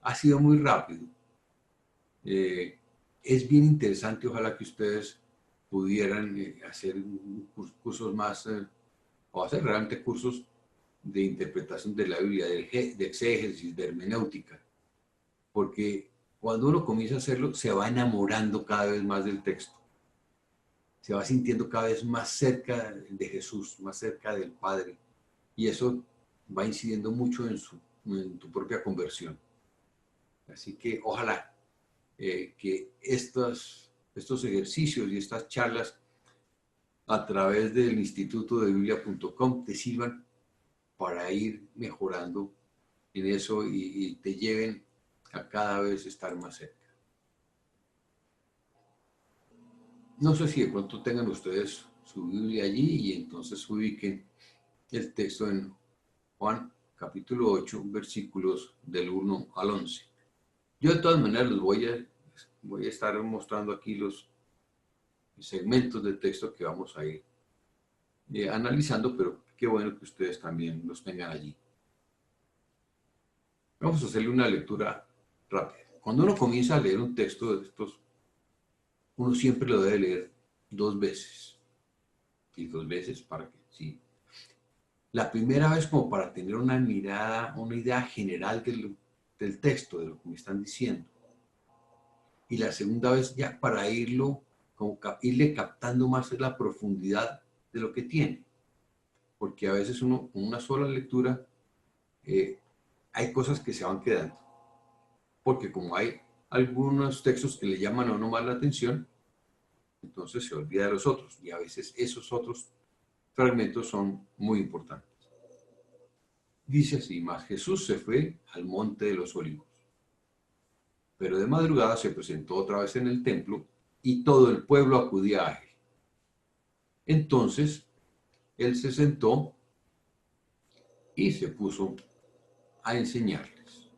Ha sido muy rápido. Es bien interesante, ojalá que ustedes pudieran hacer cursos más, o hacer realmente cursos de interpretación de la Biblia, de exégesis, de hermenéutica, porque cuando uno comienza a hacerlo, se va enamorando cada vez más del texto, se va sintiendo cada vez más cerca de Jesús, más cerca del Padre, y eso va incidiendo mucho en tu propia conversión. Así que ojalá que estos ejercicios y estas charlas a través del Instituto de Biblia.com te sirvan para ir mejorando en eso y te lleven a cada vez estar más cerca. No sé si de pronto tengan ustedes su Biblia allí y entonces ubiquen el texto en Juan capítulo 8, versículos del 1 al 11. Yo de todas maneras los voy a estar mostrando aquí los segmentos del texto que vamos a ir analizando, pero qué bueno que ustedes también los tengan allí. Vamos a hacerle una lectura rápida. Cuando uno comienza a leer un texto de estos, uno siempre lo debe leer 2 veces. Y 2 veces para que, sí. La primera vez como para tener una mirada, una idea general del texto, de lo que me están diciendo. Y la segunda vez ya para irle captando más la profundidad de lo que tiene. Porque a veces uno con una sola lectura hay cosas que se van quedando. Porque como hay algunos textos que le llaman a uno más la atención, entonces se olvida de los otros. Y a veces esos otros fragmentos son muy importantes. Dice así: mas Jesús se fue al monte de los olivos. Pero de madrugada se presentó otra vez en el templo y todo el pueblo acudía a él. Entonces él se sentó y se puso a enseñarles.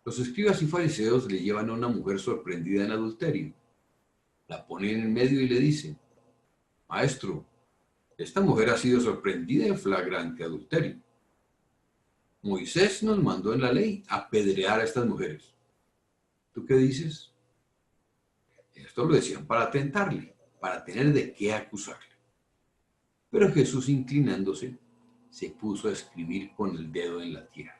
Los escribas y fariseos le llevan a una mujer sorprendida en adulterio. La ponen en medio y le dicen: Maestro, esta mujer ha sido sorprendida en flagrante adulterio. Moisés nos mandó en la ley apedrear a estas mujeres. ¿Tú qué dices? Esto lo decían para tentarle, para tener de qué acusarle. Pero Jesús, inclinándose, se puso a escribir con el dedo en la tierra.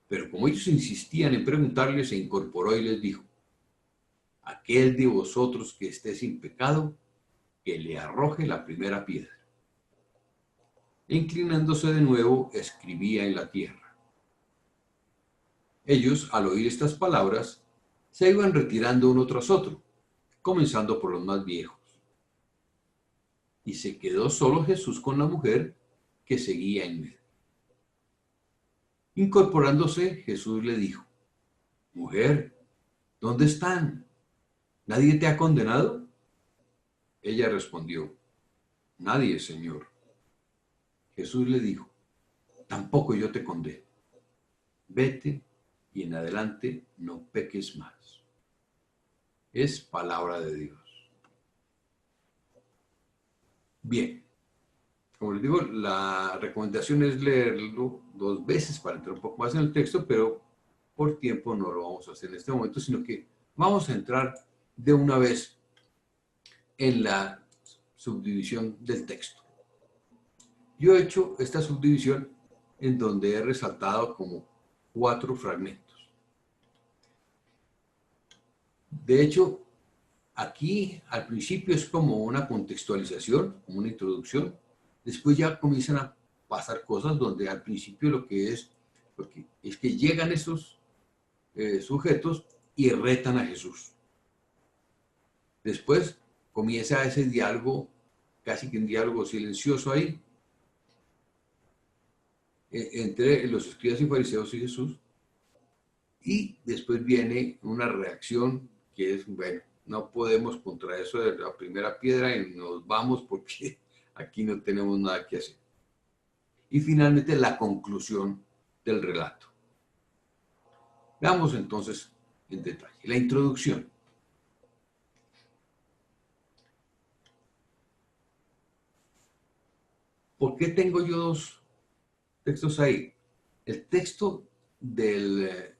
Pero como ellos insistían en preguntarle, se incorporó y les dijo: aquel de vosotros que esté sin pecado, que le arroje la primera piedra. E inclinándose de nuevo, escribía en la tierra. Ellos, al oír estas palabras, se iban retirando uno tras otro, comenzando por los más viejos. Y se quedó solo Jesús con la mujer que seguía en medio. Incorporándose, Jesús le dijo: mujer, ¿dónde están? ¿Nadie te ha condenado? Ella respondió, nadie, Señor. Jesús le dijo, tampoco yo te condeno. Vete y en adelante no peques más. Es palabra de Dios. Bien, como les digo, la recomendación es leerlo 2 veces para entrar un poco más en el texto, pero por tiempo no lo vamos a hacer en este momento, sino que vamos a entrar de una vez en la subdivisión del texto. Yo he hecho esta subdivisión en donde he resaltado como 4 fragmentos. De hecho, aquí al principio es como una contextualización, como una introducción. Después ya comienzan a pasar cosas donde al principio lo que es que llegan esos sujetos y retan a Jesús. Después comienza ese diálogo, casi que un diálogo silencioso ahí, entre los escribas y fariseos y Jesús. Y después viene una reacción que es, bueno, no podemos contra eso de la primera piedra y nos vamos porque aquí no tenemos nada que hacer. Y finalmente la conclusión del relato. Veamos entonces en detalle. La introducción. ¿Por qué tengo yo 2 textos ahí? El texto de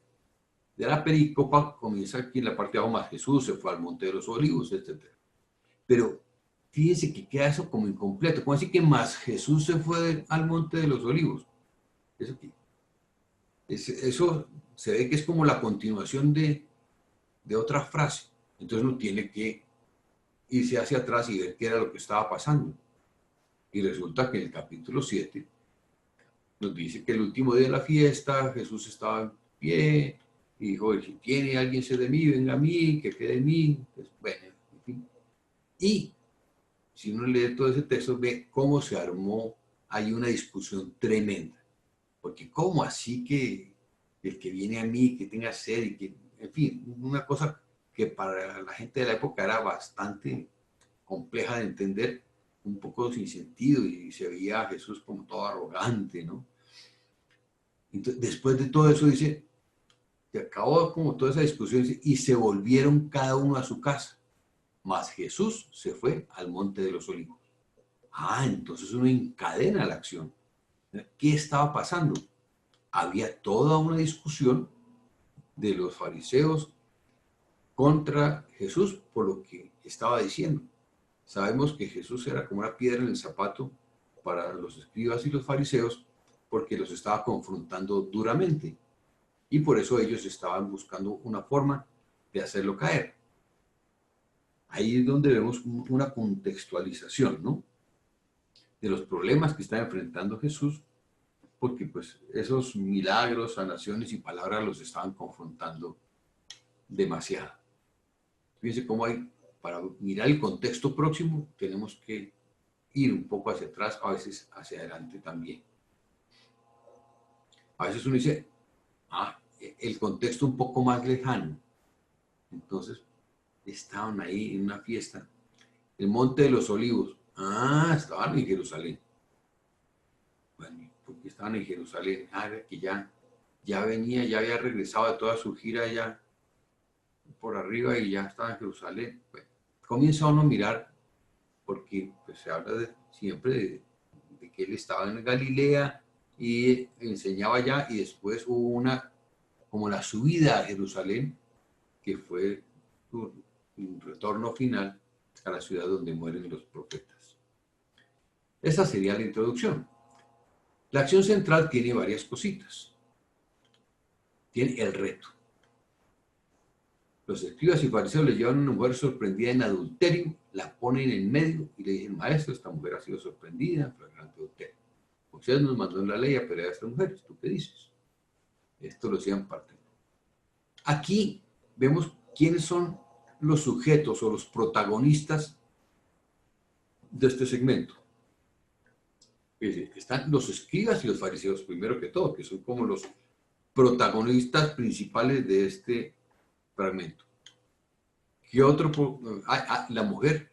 la pericopa comienza aquí en la parte de abajo, más Jesús se fue al Monte de los Olivos, etc. Pero fíjense que queda eso como incompleto. ¿Cómo así que más Jesús se fue al Monte de los Olivos? Eso se ve que es como la continuación de otra frase. Entonces uno tiene que irse hacia atrás y ver qué era lo que estaba pasando. Y resulta que en el capítulo 7 nos dice que el último día de la fiesta Jesús estaba en pie y dijo, si tiene alguien sed de mí, venga a mí, que quede en mí. Pues, bueno, en fin. Y si uno lee todo ese texto, ve cómo se armó ahí una discusión tremenda. Porque cómo así que el que viene a mí, que tenga sed y que, en fin, una cosa que para la gente de la época era bastante compleja de entender, un poco sin sentido, y se veía a Jesús como todo arrogante, ¿no? Entonces, después de todo eso dice, se acabó como toda esa discusión y se volvieron cada uno a su casa. Mas Jesús se fue al Monte de los Olivos. Ah, entonces uno encadena la acción. ¿Qué estaba pasando? Había toda una discusión de los fariseos contra Jesús por lo que estaba diciendo. Sabemos que Jesús era como una piedra en el zapato para los escribas y los fariseos porque los estaba confrontando duramente. Y por eso ellos estaban buscando una forma de hacerlo caer. Ahí es donde vemos una contextualización, ¿no? De los problemas que está enfrentando Jesús, porque pues esos milagros, sanaciones y palabras los estaban confrontando demasiado. Fíjense cómo hay, para mirar el contexto próximo, tenemos que ir un poco hacia atrás, a veces hacia adelante también. A veces uno dice, el contexto un poco más lejano. Entonces, estaban ahí en una fiesta. El Monte de los Olivos. Estaban en Jerusalén. Bueno, porque estaban en Jerusalén. Que ya venía, ya había regresado de toda su gira ya por arriba y ya estaba en Jerusalén. Bueno, comienza uno a mirar, porque pues, se habla siempre de que él estaba en Galilea y enseñaba allá, y después hubo como la subida a Jerusalén, que fue su retorno final a la ciudad donde mueren los profetas. Esa sería la introducción. La acción central tiene varias cositas. Tiene el reto. Los escribas y fariseos le llevan a una mujer sorprendida en adulterio, la ponen en medio y le dicen, maestro, esta mujer ha sido sorprendida en flagrante adulterio. Moisés nos mandó en la ley a apedrear a estas mujeres. ¿Tú qué dices? Esto lo hacían parte. Aquí vemos quiénes son los sujetos o los protagonistas de este segmento. Están los escribas y los fariseos, primero que todo, que son como los protagonistas principales de este fragmento. ¿Qué otro? La mujer,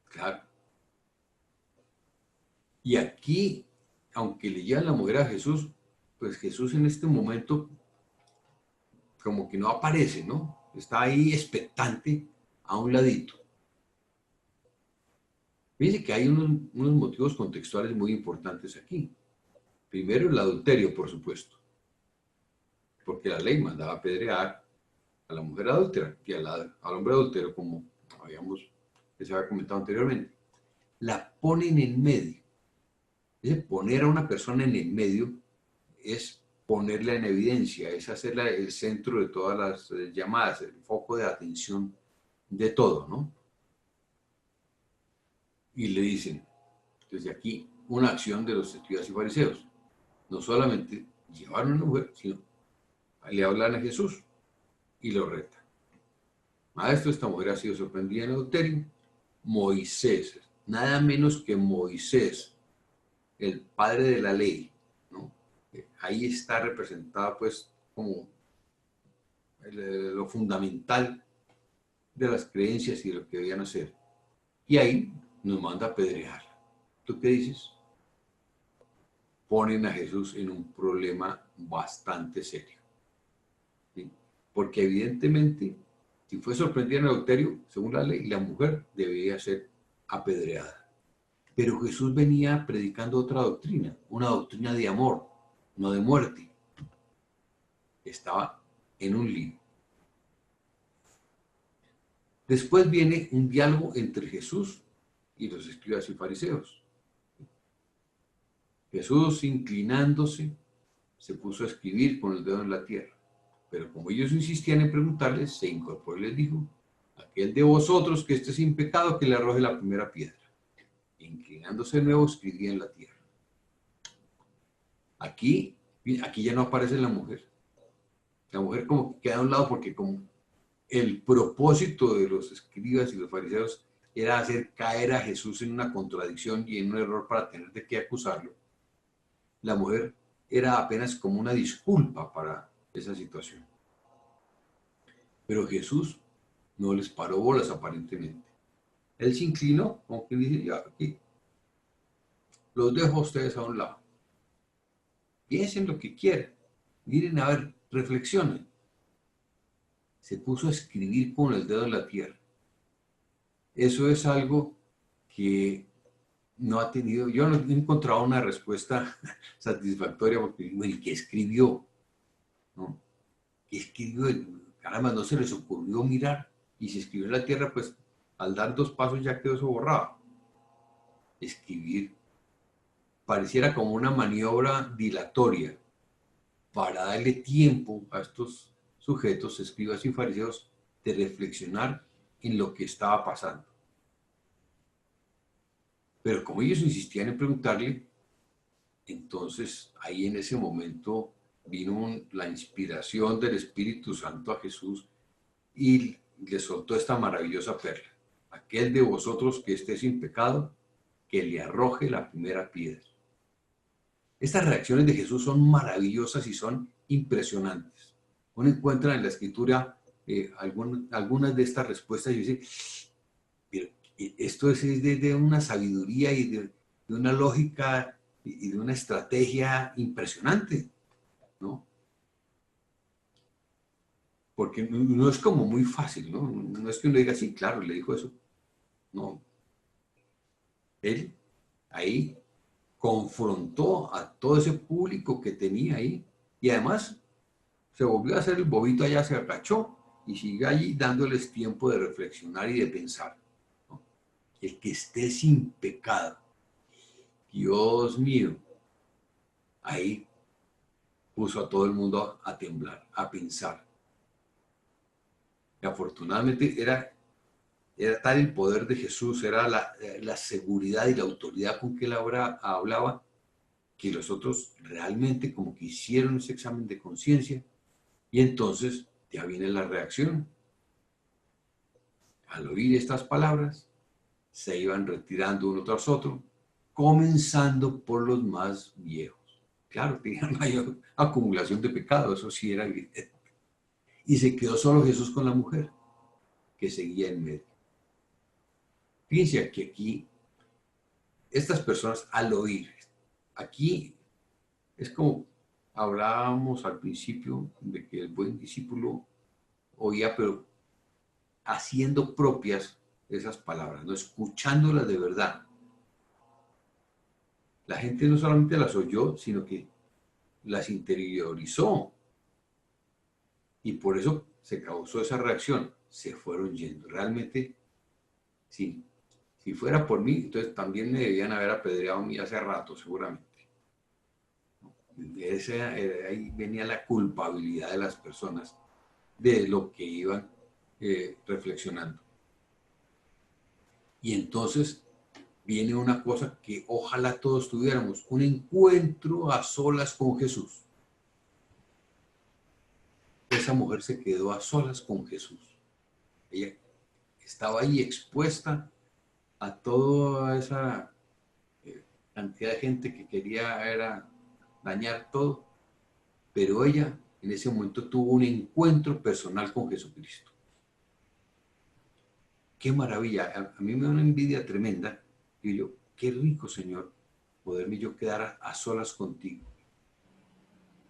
claro. Y aquí, aunque le llevan la mujer a Jesús, pues Jesús en este momento como que no aparece, ¿no? Está ahí expectante a un ladito. Fíjense que hay unos motivos contextuales muy importantes aquí. Primero, el adulterio, por supuesto, porque la ley mandaba apedrear a la mujer adúltera y al hombre adúltero, como les había comentado anteriormente. La ponen en medio. Ese poner a una persona en el medio es ponerla en evidencia, es hacerla el centro de todas las llamadas, el foco de atención de todo, ¿no? Y le dicen, desde aquí, una acción de los escribas y fariseos. No solamente llevaron a una mujer, sino le hablan a Jesús y lo retan. Maestro, esta mujer ha sido sorprendida en adulterio. Moisés, nada menos que Moisés, el padre de la ley, ¿no? Ahí está representada pues como lo fundamental de las creencias y de lo que debían hacer. Y ahí nos manda a apedrear. ¿Tú qué dices? Ponen a Jesús en un problema bastante serio. ¿Sí? Porque evidentemente, si fue sorprendida en adulterio, según la ley, la mujer debía ser apedreada. Pero Jesús venía predicando otra doctrina, una doctrina de amor, no de muerte. Estaba en un lío. Después viene un diálogo entre Jesús y los escribas y fariseos. Jesús, inclinándose, se puso a escribir con el dedo en la tierra. Pero como ellos insistían en preguntarles, se incorporó y les dijo, aquel de vosotros que esté sin pecado, que le arroje la primera piedra. Inclinándose de nuevo, escribía en la tierra. Aquí ya no aparece la mujer. La mujer como que queda a un lado porque como el propósito de los escribas y los fariseos era hacer caer a Jesús en una contradicción y en un error para tener de qué acusarlo. La mujer era apenas como una disculpa para esa situación. Pero Jesús no les paró bolas aparentemente. Él se inclinó, como que dice, ya aquí, los dejo a ustedes a un lado. Piensen lo que quieran. Miren, a ver, reflexionen. Se puso a escribir con el dedo en la tierra. Eso es algo que no ha tenido, yo no he encontrado una respuesta satisfactoria porque, bueno, ¿qué escribió? ¿No? ¿Qué escribió? Caramba, no se les ocurrió mirar. Y si escribió en la tierra, pues al dar 2 pasos ya quedó eso borrado. Escribir pareciera como una maniobra dilatoria para darle tiempo a estos sujetos, escribas y fariseos, de reflexionar en lo que estaba pasando. Pero como ellos insistían en preguntarle, entonces ahí en ese momento vino la inspiración del Espíritu Santo a Jesús y le soltó esta maravillosa perla. Aquel de vosotros que esté sin pecado, que le arroje la primera piedra. Estas reacciones de Jesús son maravillosas y son impresionantes. Uno encuentra en la Escritura algunas de estas respuestas y dice, pero esto es de una sabiduría y de una lógica y de una estrategia impresionante, ¿no? Porque no es como muy fácil, ¿no? No es que uno diga, sí, claro, le dijo eso. No. Él ahí confrontó a todo ese público que tenía ahí y además se volvió a hacer el bobito allá, se agachó y sigue allí dándoles tiempo de reflexionar y de pensar, ¿no? El que esté sin pecado, Dios mío, ahí puso a todo el mundo a temblar, a pensar. Y afortunadamente era tal el poder de Jesús, era la seguridad y la autoridad con que él hablaba, que los otros realmente como que hicieron ese examen de conciencia y entonces ya viene la reacción. Al oír estas palabras, se iban retirando uno tras otro, comenzando por los más viejos. Claro, tenían mayor acumulación de pecado, eso sí era evidente. Y se quedó solo Jesús con la mujer. que seguía en medio. Fíjense que aquí, estas personas al oír, aquí es como hablábamos al principio de que el buen discípulo oía, pero haciendo propias esas palabras, no escuchándolas de verdad. La gente no solamente las oyó, sino que las interiorizó. Y por eso se causó esa reacción. Se fueron yendo. Realmente, sí. Si fuera por mí, entonces también me debían haber apedreado a mí hace rato, seguramente. Ahí venía la culpabilidad de las personas de lo que iban reflexionando. Y entonces viene una cosa que ojalá todos tuviéramos, un encuentro a solas con Jesús. Esa mujer se quedó a solas con Jesús. Ella estaba ahí expuesta a toda esa cantidad de gente que quería era dañar todo, pero ella en ese momento tuvo un encuentro personal con Jesucristo. Qué maravilla, a mí me da una envidia tremenda, y yo, qué rico, Señor, poderme yo quedar a solas contigo.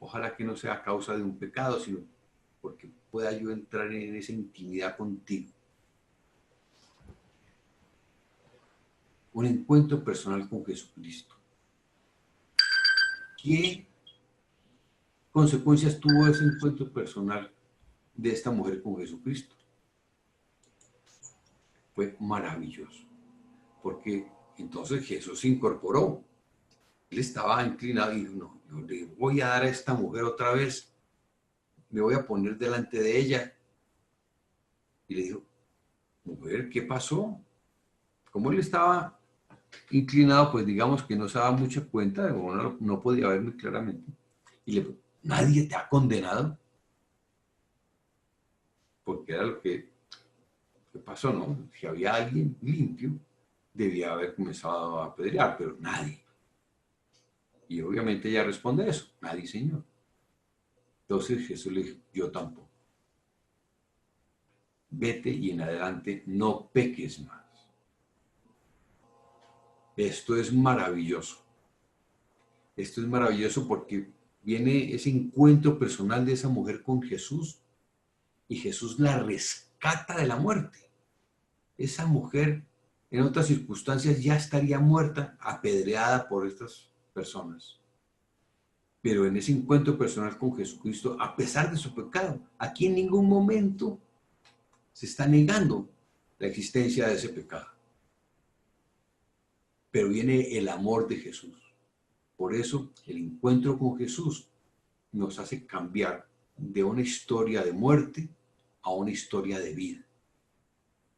Ojalá que no sea a causa de un pecado, sino porque pueda yo entrar en esa intimidad contigo. Un encuentro personal con Jesucristo. ¿Qué consecuencias tuvo ese encuentro personal de esta mujer con Jesucristo? Fue maravilloso, porque entonces Jesús se incorporó. Él estaba inclinado y dijo, no, yo le voy a dar a esta mujer otra vez, me voy a poner delante de ella. Y le dijo, mujer, ¿qué pasó? Como él estaba inclinado, pues digamos que no se daba mucha cuenta, no podía ver muy claramente. Y le dijo, ¿nadie te ha condenado? Porque era lo que pasó, ¿no? Si había alguien limpio, debía haber comenzado a apedrear, pero nadie. Y obviamente ella responde eso, nadie, Señor. Entonces Jesús le dijo, yo tampoco. Vete y en adelante no peques más. Esto es maravilloso. Esto es maravilloso porque viene ese encuentro personal de esa mujer con Jesús y Jesús la rescata de la muerte. Esa mujer en otras circunstancias ya estaría muerta, apedreada por estas personas. Pero en ese encuentro personal con Jesucristo, a pesar de su pecado, aquí en ningún momento se está negando la existencia de ese pecado. Pero viene el amor de Jesús. Por eso el encuentro con Jesús nos hace cambiar de una historia de muerte a una historia de vida.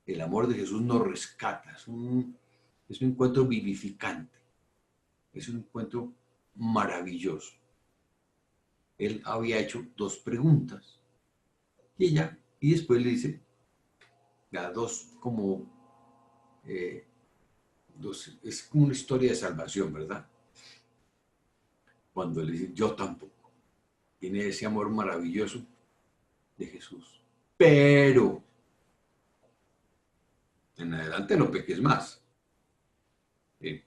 El amor de Jesús nos rescata, es un encuentro vivificante, es un encuentro maravilloso. Él había hecho dos preguntas y después le dice, es como una historia de salvación, ¿verdad? Cuando le dice, yo tampoco. Tiene ese amor maravilloso de Jesús. Pero, en adelante no peques más. De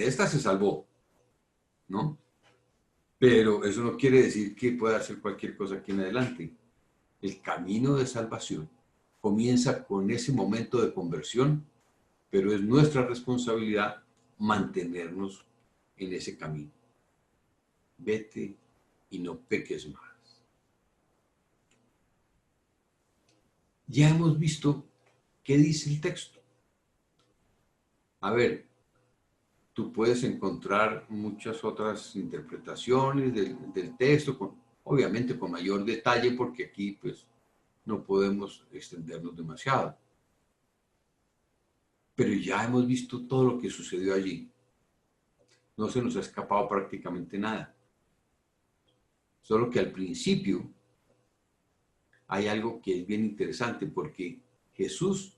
esta se salvó, ¿no? Pero eso no quiere decir que pueda hacer cualquier cosa aquí en adelante. El camino de salvación comienza con ese momento de conversión, pero es nuestra responsabilidad mantenernos en ese camino. Vete y no peques más. Ya hemos visto qué dice el texto. A ver, tú puedes encontrar muchas otras interpretaciones del texto, obviamente con mayor detalle, porque aquí pues no podemos extendernos demasiado. Pero ya hemos visto todo lo que sucedió allí. No se nos ha escapado prácticamente nada. Solo que al principio hay algo que es bien interesante, porque Jesús,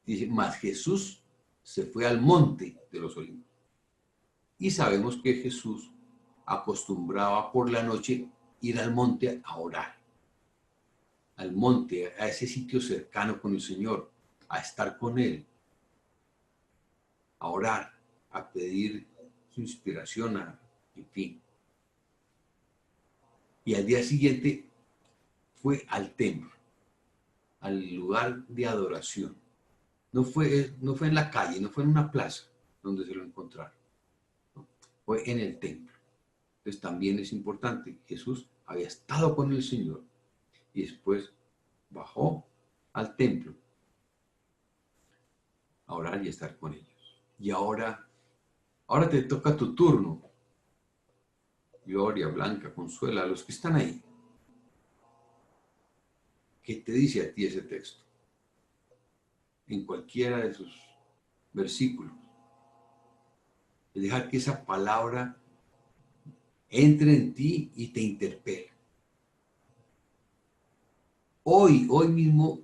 dice, más Jesús se fue al monte de los olivos. Y sabemos que Jesús acostumbraba por la noche ir al monte a orar. al monte, a ese sitio cercano con el Señor, a estar con Él, a orar, a pedir su inspiración, en fin. Y al día siguiente fue al templo, al lugar de adoración. No fue en la calle, no fue en una plaza donde se lo encontraron, ¿no? Fue en el templo. Entonces también es importante, Jesús había estado con el Señor y después bajó al templo a orar y a estar con ellos. Y ahora te toca tu turno. Gloria, Blanca, Consuela, a los que están ahí. ¿Qué te dice a ti ese texto? En cualquiera de sus versículos. Es dejar que esa palabra entre en ti y te interpele. Hoy mismo,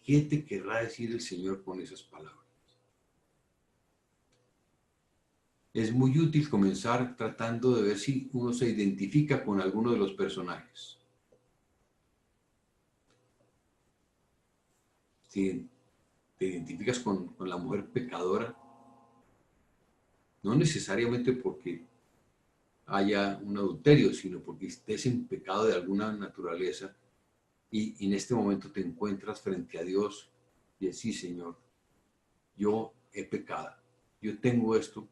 ¿qué te querrá decir el Señor con esas palabras? Es muy útil comenzar tratando de ver si uno se identifica con alguno de los personajes. Si te identificas con la mujer pecadora, no necesariamente porque haya un adulterio, sino porque estés en pecado de alguna naturaleza y en este momento te encuentras frente a Dios y decís, Señor, yo he pecado, yo tengo esto,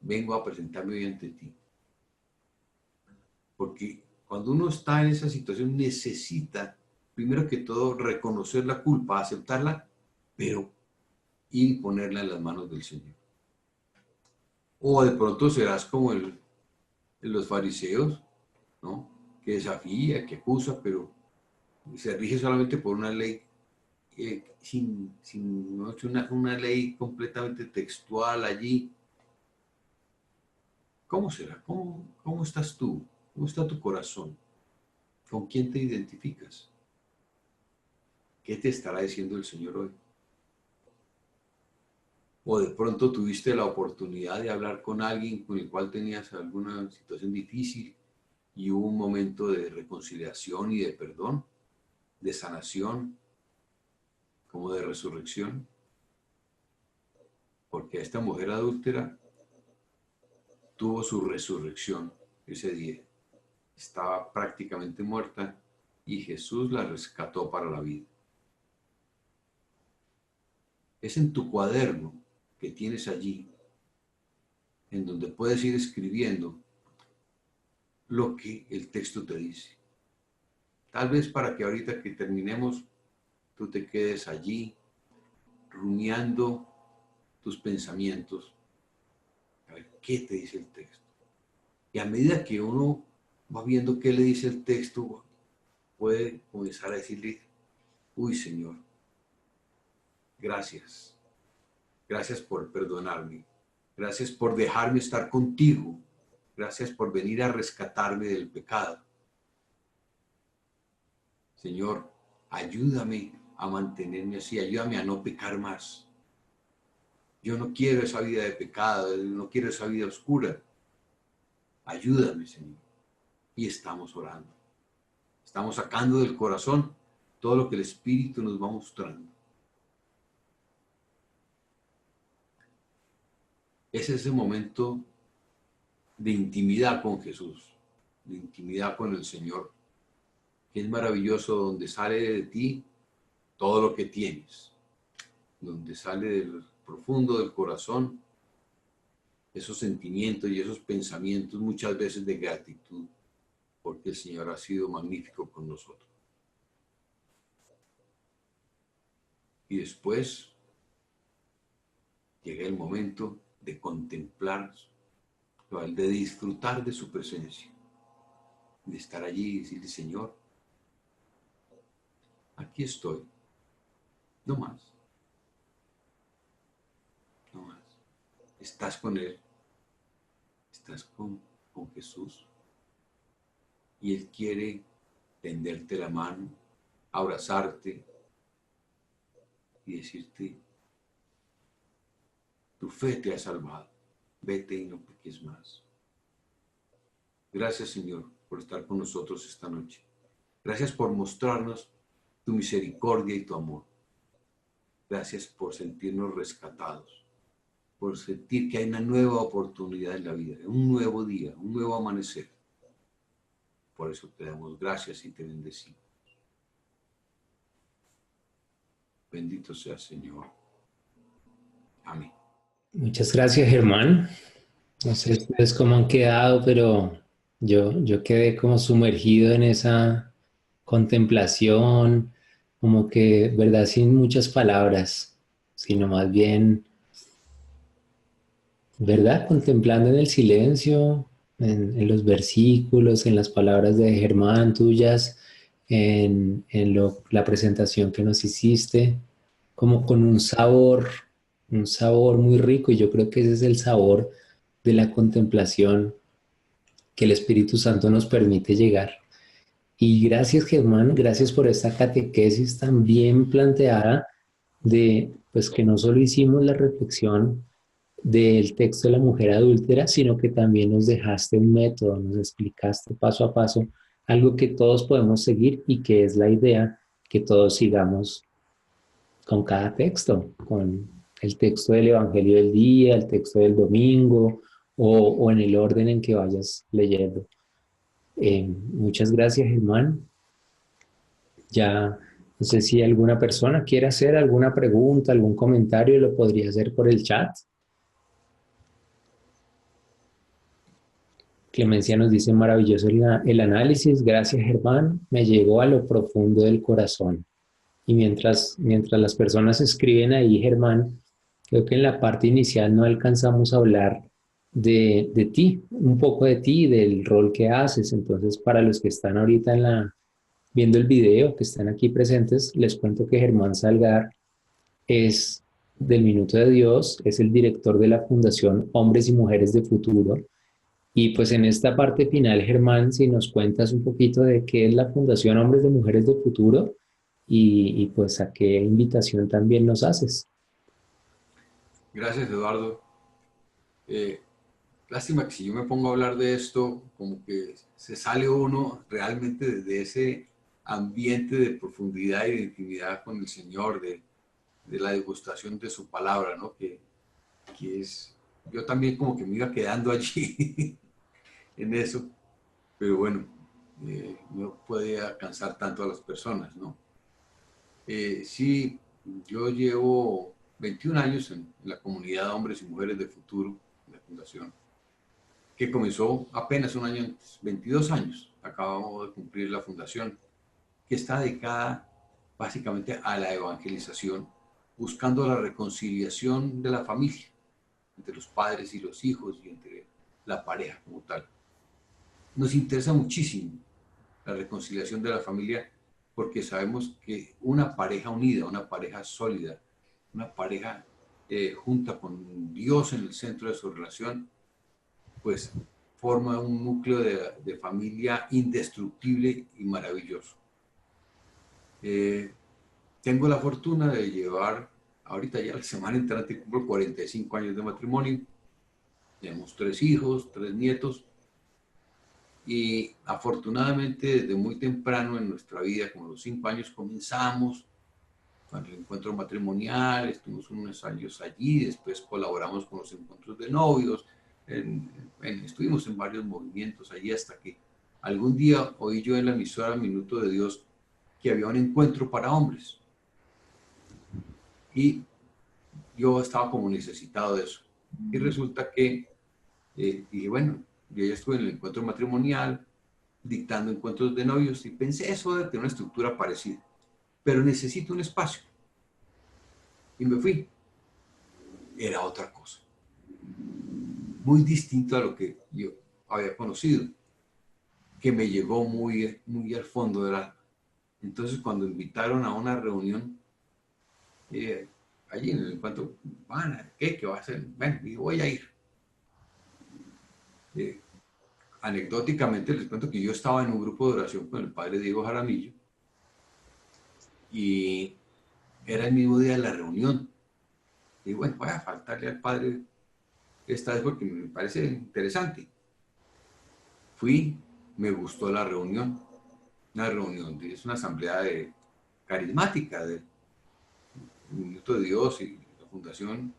vengo a presentarme hoy ante ti. Porque cuando uno está en esa situación necesita, primero que todo, reconocer la culpa, aceptarla, pero ir y ponerla en las manos del Señor. O de pronto serás como los fariseos, ¿no? Que desafía, que acusa, pero se rige solamente por una ley, no es una ley completamente textual allí. ¿Cómo será? ¿Cómo estás tú? ¿Cómo está tu corazón? ¿Con quién te identificas? ¿Qué te estará diciendo el Señor hoy? O de pronto tuviste la oportunidad de hablar con alguien con el cual tenías alguna situación difícil y hubo un momento de reconciliación y de perdón, de sanación, como de resurrección. Porque esta mujer adúltera tuvo su resurrección ese día. Estaba prácticamente muerta y Jesús la rescató para la vida. Es en tu cuaderno que tienes allí, en donde puedes ir escribiendo lo que el texto te dice. Tal vez para que ahorita que terminemos, tú te quedes allí rumiando tus pensamientos, a ver qué te dice el texto. Y a medida que uno va viendo qué le dice el texto, puede comenzar a decirle, uy Señor, gracias. Gracias por perdonarme. Gracias por dejarme estar contigo. Gracias por venir a rescatarme del pecado. Señor, ayúdame a mantenerme así. Ayúdame a no pecar más. Yo no quiero esa vida de pecado. No quiero esa vida oscura. Ayúdame, Señor. Y estamos orando. Estamos sacando del corazón todo lo que el Espíritu nos va mostrando. Es ese momento de intimidad con Jesús, de intimidad con el Señor, que es maravilloso, donde sale de ti todo lo que tienes, donde sale del profundo del corazón esos sentimientos y esos pensamientos muchas veces de gratitud, porque el Señor ha sido magnífico con nosotros. Y después llega el momento de contemplar, de disfrutar de su presencia, de estar allí y decirle, Señor, aquí estoy, no más, no más. Estás con Él, estás con Jesús y Él quiere tenderte la mano, abrazarte y decirte, tu fe te ha salvado, vete y no peques más. Gracias, Señor, por estar con nosotros esta noche. Gracias por mostrarnos tu misericordia y tu amor. Gracias por sentirnos rescatados, por sentir que hay una nueva oportunidad en la vida, un nuevo día, un nuevo amanecer. Por eso te damos gracias y te bendecimos. Bendito sea Señor. Amén. Muchas gracias, Germán. No sé ustedes cómo han quedado, pero yo quedé como sumergido en esa contemplación, como que, ¿verdad? Sin muchas palabras, sino más bien, ¿verdad? Contemplando en el silencio, en los versículos, en las palabras de Germán tuyas, la presentación que nos hiciste, como con un sabor muy rico, y yo creo que ese es el sabor de la contemplación que el Espíritu Santo nos permite llegar. Y gracias, Germán, gracias por esta catequesis tan bien planteada de, pues que no solo hicimos la reflexión del texto de la mujer adúltera, sino que también nos dejaste un método, nos explicaste paso a paso algo que todos podemos seguir y que es la idea que todos sigamos con cada texto, con el texto del Evangelio del día, el texto del domingo o en el orden en que vayas leyendo. Muchas gracias, Germán. Ya no sé si alguna persona quiere hacer alguna pregunta, algún comentario, lo podría hacer por el chat. Clemencia nos dice maravilloso el análisis, gracias Germán, me llegó a lo profundo del corazón. Y mientras las personas escriben ahí, Germán, creo que en la parte inicial no alcanzamos a hablar de ti, un poco de ti, del rol que haces. Entonces, para los que están ahorita viendo el video, que están aquí presentes, les cuento que Germán Salgar es del Minuto de Dios, es el director de la Fundación Hombres y Mujeres de Futuro. Y pues en esta parte final, Germán, si nos cuentas un poquito de qué es la Fundación Hombres de Mujeres de Futuro y pues a qué invitación también nos haces. Gracias, Eduardo. Lástima que si yo me pongo a hablar de esto, como que se sale uno realmente de ese ambiente de profundidad y de intimidad con el Señor, de la degustación de su palabra, ¿no? Que es, yo también como que me iba quedando allí en eso, pero bueno, no puede alcanzar tanto a las personas, ¿no? Sí, yo llevo 21 años en la comunidad de hombres y mujeres de futuro, en la fundación, que comenzó apenas un año antes, 22 años, acabamos de cumplir la fundación, que está dedicada básicamente a la evangelización, buscando la reconciliación de la familia, entre los padres y los hijos y entre la pareja como tal. Nos interesa muchísimo la reconciliación de la familia porque sabemos que una pareja unida, una pareja sólida, una pareja junta con Dios en el centro de su relación, pues forma un núcleo de familia indestructible y maravilloso. Tengo la fortuna de llevar, ahorita ya la semana entrante cumplo 45 años de matrimonio, tenemos 3 hijos, 3 nietos, y afortunadamente desde muy temprano en nuestra vida, como los 5 años comenzamos con el encuentro matrimonial, estuvimos unos años allí, después colaboramos con los encuentros de novios, estuvimos en varios movimientos allí hasta que algún día oí yo en la emisora Minuto de Dios que había un encuentro para hombres y yo estaba como necesitado de eso. Y resulta que dije, bueno, yo ya estuve en el encuentro matrimonial, dictando encuentros de novios y pensé eso de tener una estructura parecida, pero necesito un espacio. Y me fui. Era otra cosa, muy distinto a lo que yo había conocido, que me llegó muy, muy al fondo del alma. Entonces, cuando invitaron a una reunión, allí en el encuentro, ¿qué va a hacer? Bueno, y voy a ir. Eh, Anecdóticamente les cuento que yo estaba en un grupo de oración con el padre Diego Jaramillo y era el mismo día de la reunión. Y bueno, voy a faltarle al padre esta vez porque me parece interesante. Fui, me gustó la reunión, es una asamblea carismática del Minuto de Dios y la Fundación.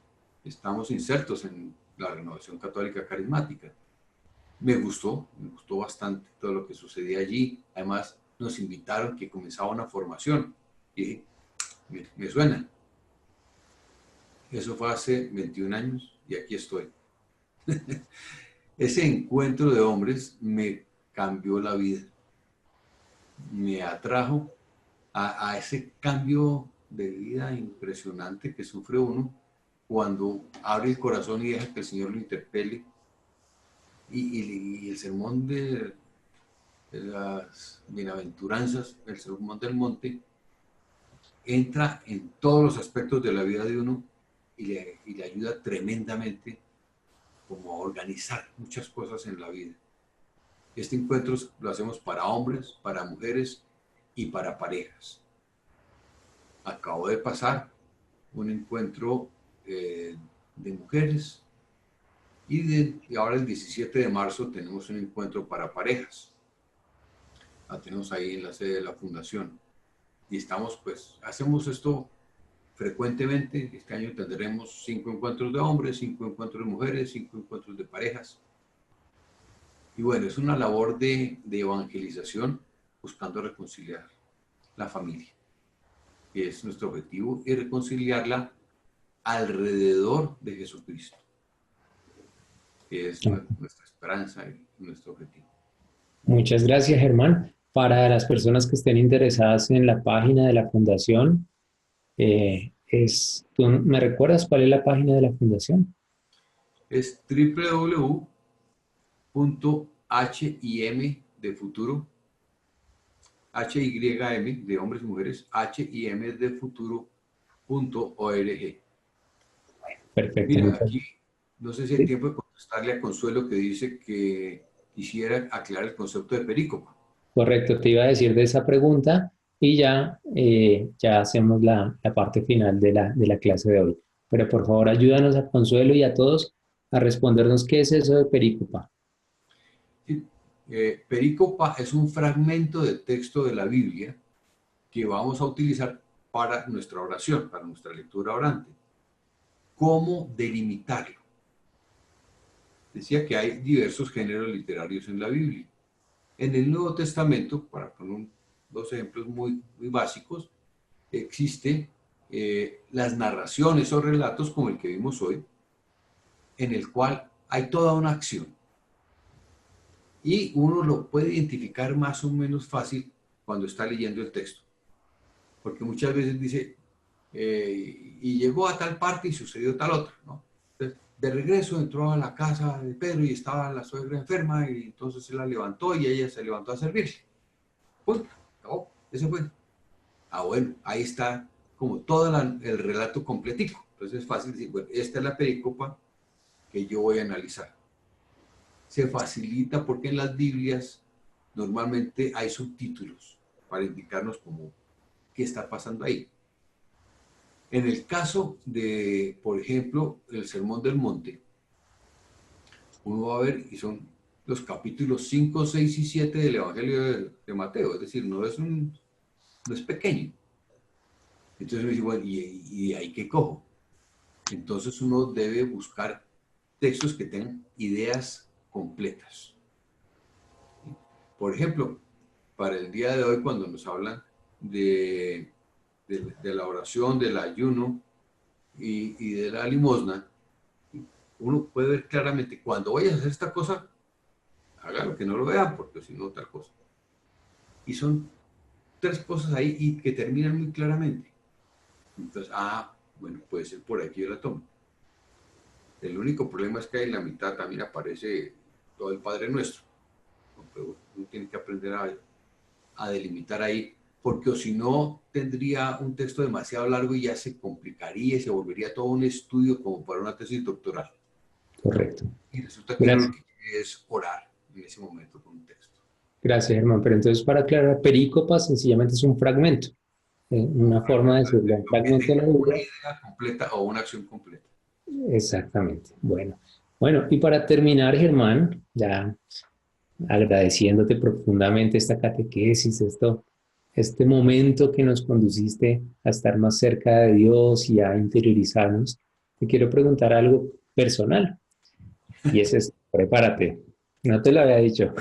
Estamos insertos en la Renovación Católica Carismática. Me gustó bastante todo lo que sucedía allí. Además, nos invitaron que comenzaba una formación. Y dije, me suena. Eso fue hace 21 años y aquí estoy. Ese encuentro de hombres me cambió la vida. Me atrajo a ese cambio de vida impresionante que sufre uno cuando abre el corazón y deja que el Señor lo interpele. Y el sermón de las bienaventuranzas, el sermón del monte, entra en todos los aspectos de la vida de uno y le ayuda tremendamente como a organizar muchas cosas en la vida. Este encuentro lo hacemos para hombres, para mujeres y para parejas. Acabo de pasar un encuentro de mujeres y ahora el 17 de marzo tenemos un encuentro para parejas. La tenemos ahí en la sede de la Fundación. Y estamos, pues, hacemos esto frecuentemente. Este año tendremos 5 encuentros de hombres, 5 encuentros de mujeres, 5 encuentros de parejas. Y bueno, es una labor de evangelización buscando reconciliar la familia, que es nuestro objetivo, y reconciliarla alrededor de Jesucristo, que es nuestra esperanza y nuestro objetivo. Muchas gracias, Germán. Para las personas que estén interesadas en la página de la Fundación, ¿tú me recuerdas cuál es la página de la Fundación? Es www.him de futuro, HYM de hombres y mujeres, HIM de futuro.org. Perfecto. Mira, aquí no sé si hay tiempo de contestarle a Consuelo, que dice que quisiera aclarar el concepto de perícopa. Correcto, te iba a decir de esa pregunta y ya hacemos la parte final de la clase de hoy. Pero por favor, ayúdanos a Consuelo y a todos a respondernos qué es eso de perícopa. Sí, perícopa es un fragmento de texto de la Biblia que vamos a utilizar para nuestra oración, para nuestra lectura orante. ¿Cómo delimitarlo? Decía que hay diversos géneros literarios en la Biblia. En el Nuevo Testamento, para poner dos ejemplos muy básicos, existe las narraciones o relatos como el que vimos hoy, en el cual hay toda una acción. Y uno lo puede identificar más o menos fácil cuando está leyendo el texto. Porque muchas veces dice, y llegó a tal parte y sucedió tal otra, ¿no? Entonces, de regreso entró a la casa de Pedro y estaba la suegra enferma y entonces se la levantó y ella se levantó a servirle. Punto. Oh, eso fue. Ah, bueno, ahí está como todo el relato completico. Entonces es fácil decir, bueno, esta es la perícopa que yo voy a analizar. Se facilita porque en las Biblias normalmente hay subtítulos para indicarnos como qué está pasando ahí. En el caso de, por ejemplo, el Sermón del Monte, uno va a ver, y son los capítulos 5, 6 y 7 del Evangelio de Mateo, es decir, no es pequeño. Entonces me dice, bueno, ¿y ahí qué cojo? Entonces uno debe buscar textos que tengan ideas completas. Por ejemplo, para el día de hoy, cuando nos hablan de la oración, del ayuno y de la limosna, uno puede ver claramente, cuando vayas a hacer esta cosa, hágalo, que no lo vean, porque si no, otra cosa. Y son 3 cosas ahí y que terminan muy claramente. Entonces, bueno, puede ser por aquí yo la tomo. El único problema es que en la mitad también aparece todo el Padre Nuestro. Pero uno tiene que aprender a delimitar ahí, porque o si no, tendría un texto demasiado largo y ya se complicaría y se volvería todo un estudio como para una tesis doctoral. Correcto. Y resulta que uno lo que quiere es orar en ese momento con un texto. Gracias, Germán. Pero entonces, para aclarar, perícopa sencillamente es un fragmento, una forma de decirlo, un fragmento de la Biblia. Una idea completa o una acción completa. Exactamente. Bueno, y para terminar, Germán, ya agradeciéndote profundamente esta catequesis, este momento que nos conduciste a estar más cerca de Dios y a interiorizarnos, te quiero preguntar algo personal. Y ese es, prepárate. No te lo había dicho.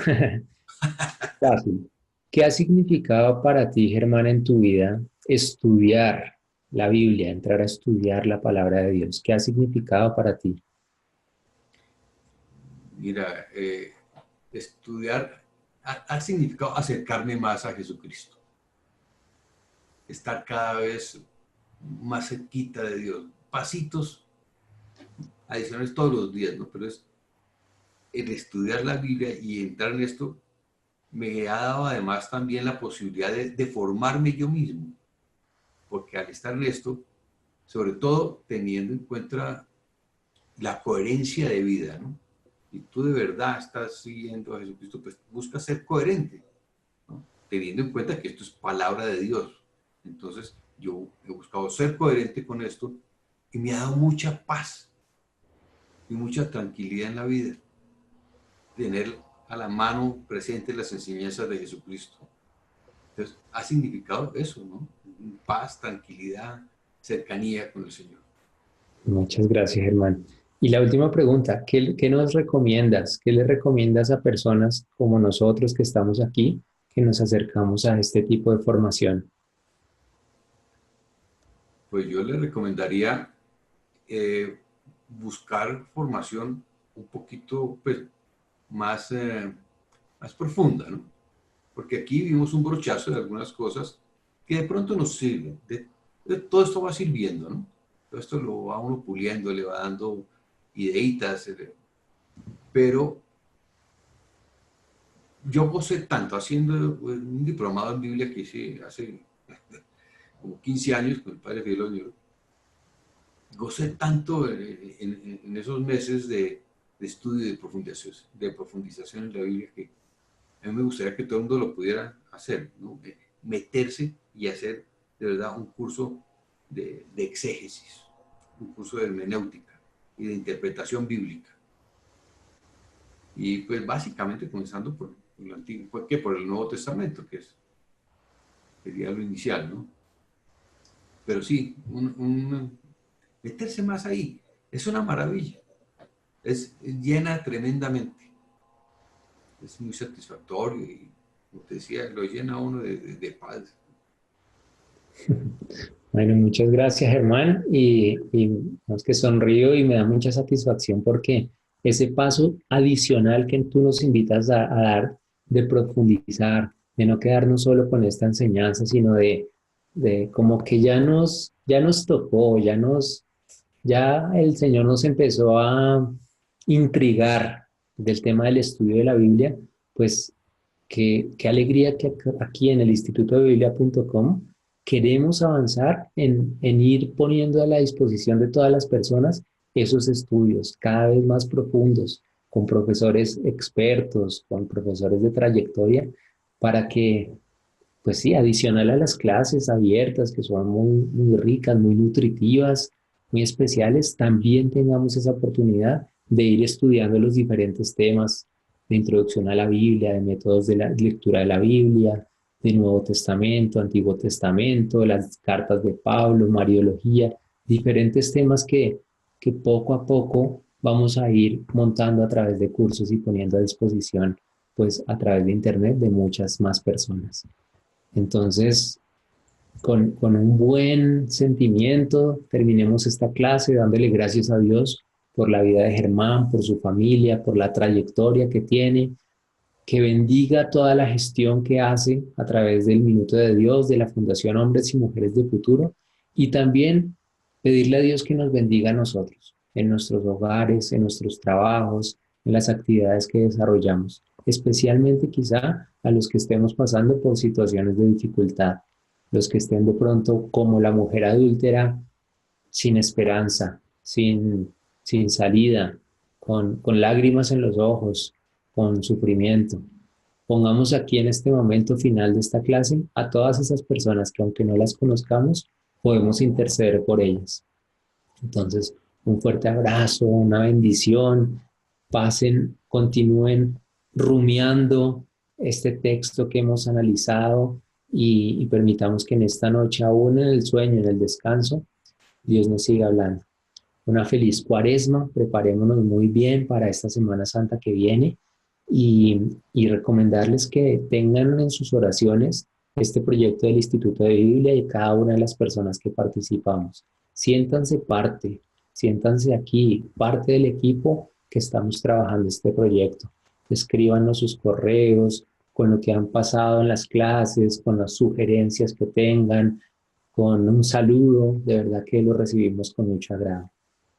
Fácil. ¿Qué ha significado para ti, Germán, en tu vida estudiar la Biblia, entrar a estudiar la palabra de Dios? ¿Qué ha significado para ti? Mira, estudiar ha significado acercarme más a Jesucristo, estar cada vez más cerquita de Dios, pasitos adicionales todos los días, ¿no? Pero es el estudiar la Biblia y entrar en esto me ha dado además también la posibilidad de formarme yo mismo, porque al estar en esto, sobre todo teniendo en cuenta la coherencia de vida, ¿no? Y tú de verdad estás siguiendo a Jesucristo, pues busca ser coherente, ¿no? Teniendo en cuenta que esto es palabra de Dios. Entonces, yo he buscado ser coherente con esto y me ha dado mucha paz y mucha tranquilidad en la vida. Tener a la mano presente las enseñanzas de Jesucristo. Entonces, ha significado eso, ¿no? Paz, tranquilidad, cercanía con el Señor. Muchas gracias, Germán. Y la última pregunta, ¿qué nos recomiendas? ¿Qué le recomiendas a personas como nosotros que estamos aquí, que nos acercamos a este tipo de formación? Pues yo le recomendaría eh, buscar formación un poquito pues, más, más profunda, ¿no? Porque aquí vimos un brochazo de algunas cosas que de pronto nos sirven. Todo esto va sirviendo, ¿no? Todo esto lo va uno puliendo, le va dando ideitas, pero yo gocé tanto haciendo un diplomado en Biblia que hice hace como 15 años con el padre Fidel Oñoro. Gocé tanto en esos meses de estudio y de profundización en la Biblia que a mí me gustaría que todo el mundo lo pudiera hacer, ¿no? Meterse y hacer de verdad un curso de exégesis, un curso de hermenéutica y de interpretación bíblica. Y pues básicamente comenzando por el Antiguo, por el Nuevo Testamento, que sería lo inicial, ¿no? Pero sí, meterse más ahí es una maravilla, llena tremendamente, es muy satisfactorio y, como te decía, lo llena a uno de paz. Bueno, muchas gracias, Germán. Y no, es que sonrío y me da mucha satisfacción porque ese paso adicional que tú nos invitas a dar de profundizar, de no quedarnos solo con esta enseñanza, sino de como que ya nos tocó, ya el Señor nos empezó a intrigar del tema del estudio de la Biblia, pues qué alegría que aquí en el Instituto de Biblia.com queremos avanzar en ir poniendo a la disposición de todas las personas esos estudios cada vez más profundos, con profesores expertos, con profesores de trayectoria, para que, pues sí, adicional a las clases abiertas, que son muy ricas, muy nutritivas, muy especiales, también tengamos esa oportunidad de ir estudiando los diferentes temas de introducción a la Biblia, de métodos de la lectura de la Biblia, de Nuevo Testamento, Antiguo Testamento, las cartas de Pablo, Mariología, diferentes temas que poco a poco vamos a ir montando a través de cursos y poniendo a disposición, pues a través de Internet de muchas más personas. Entonces, con un buen sentimiento, terminemos esta clase dándole gracias a Dios por la vida de Germán, por su familia, por la trayectoria que tiene, que bendiga toda la gestión que hace a través del Minuto de Dios, de la Fundación Hombres y Mujeres de Futuro, y también pedirle a Dios que nos bendiga a nosotros, en nuestros hogares, en nuestros trabajos, en las actividades que desarrollamos, especialmente quizá a los que estemos pasando por situaciones de dificultad, los que estén de pronto como la mujer adúltera, sin esperanza, sin salida, con lágrimas en los ojos, con sufrimiento. Pongamos aquí en este momento final de esta clase a todas esas personas que aunque no las conozcamos, podemos interceder por ellas. Entonces, un fuerte abrazo, una bendición, pasen, continúen rumiando este texto que hemos analizado y permitamos que en esta noche, aún en el sueño, en el descanso, Dios nos siga hablando. Una feliz cuaresma, preparémonos muy bien para esta Semana Santa que viene y recomendarles que tengan en sus oraciones este proyecto del Instituto de Biblia y cada una de las personas que participamos. Siéntanse parte, siéntanse aquí, parte del equipo que estamos trabajando este proyecto. Escríbanos sus correos con lo que han pasado en las clases, con las sugerencias que tengan, con un saludo, de verdad que lo recibimos con mucho agrado.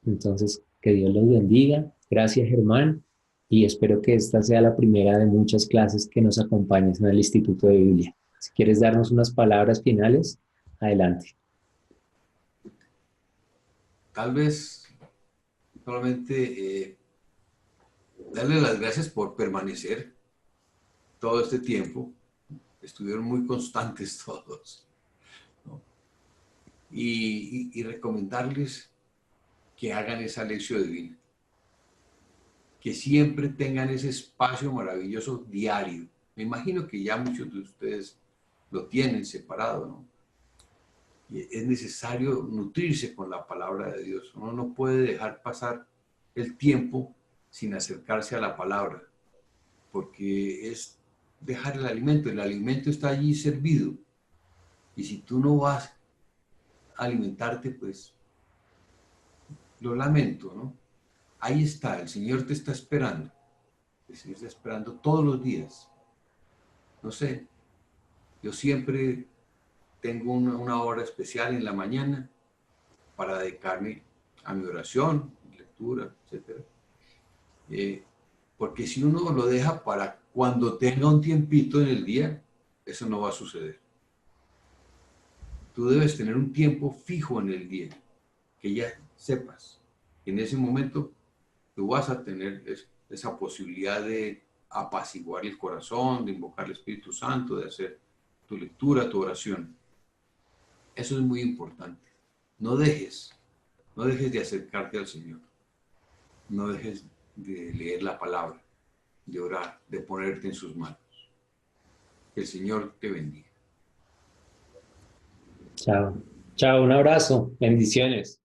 Entonces, que Dios los bendiga. Gracias, Germán, y espero que esta sea la primera de muchas clases que nos acompañes en el Instituto de Biblia. Si quieres darnos unas palabras finales, adelante. Tal vez solamente darle las gracias por permanecer todo este tiempo. Estuvieron muy constantes todos, ¿no? Y recomendarles que hagan esa lección divina, que siempre tengan ese espacio maravilloso diario. Me imagino que ya muchos de ustedes lo tienen separado, ¿no? Y es necesario nutrirse con la palabra de Dios. Uno no puede dejar pasar el tiempo sin acercarse a la palabra, porque es dejar el alimento está allí servido, y si tú no vas a alimentarte, pues lo lamento, ¿no? Ahí está, el Señor te está esperando, el Señor está esperando todos los días. No sé, yo siempre tengo una hora especial en la mañana para dedicarme a mi oración, lectura, etcétera. Porque si uno lo deja para cuando tenga un tiempito en el día, eso no va a suceder. Tú debes tener un tiempo fijo en el día, que ya sepas. En ese momento tú vas a tener esa posibilidad de apaciguar el corazón, de invocar al Espíritu Santo, de hacer tu lectura, tu oración. Eso es muy importante. No dejes, no dejes de acercarte al Señor. No dejes de leer la palabra, de orar, de ponerte en sus manos. Que el Señor te bendiga. Chao. Chao, un abrazo. Bendiciones.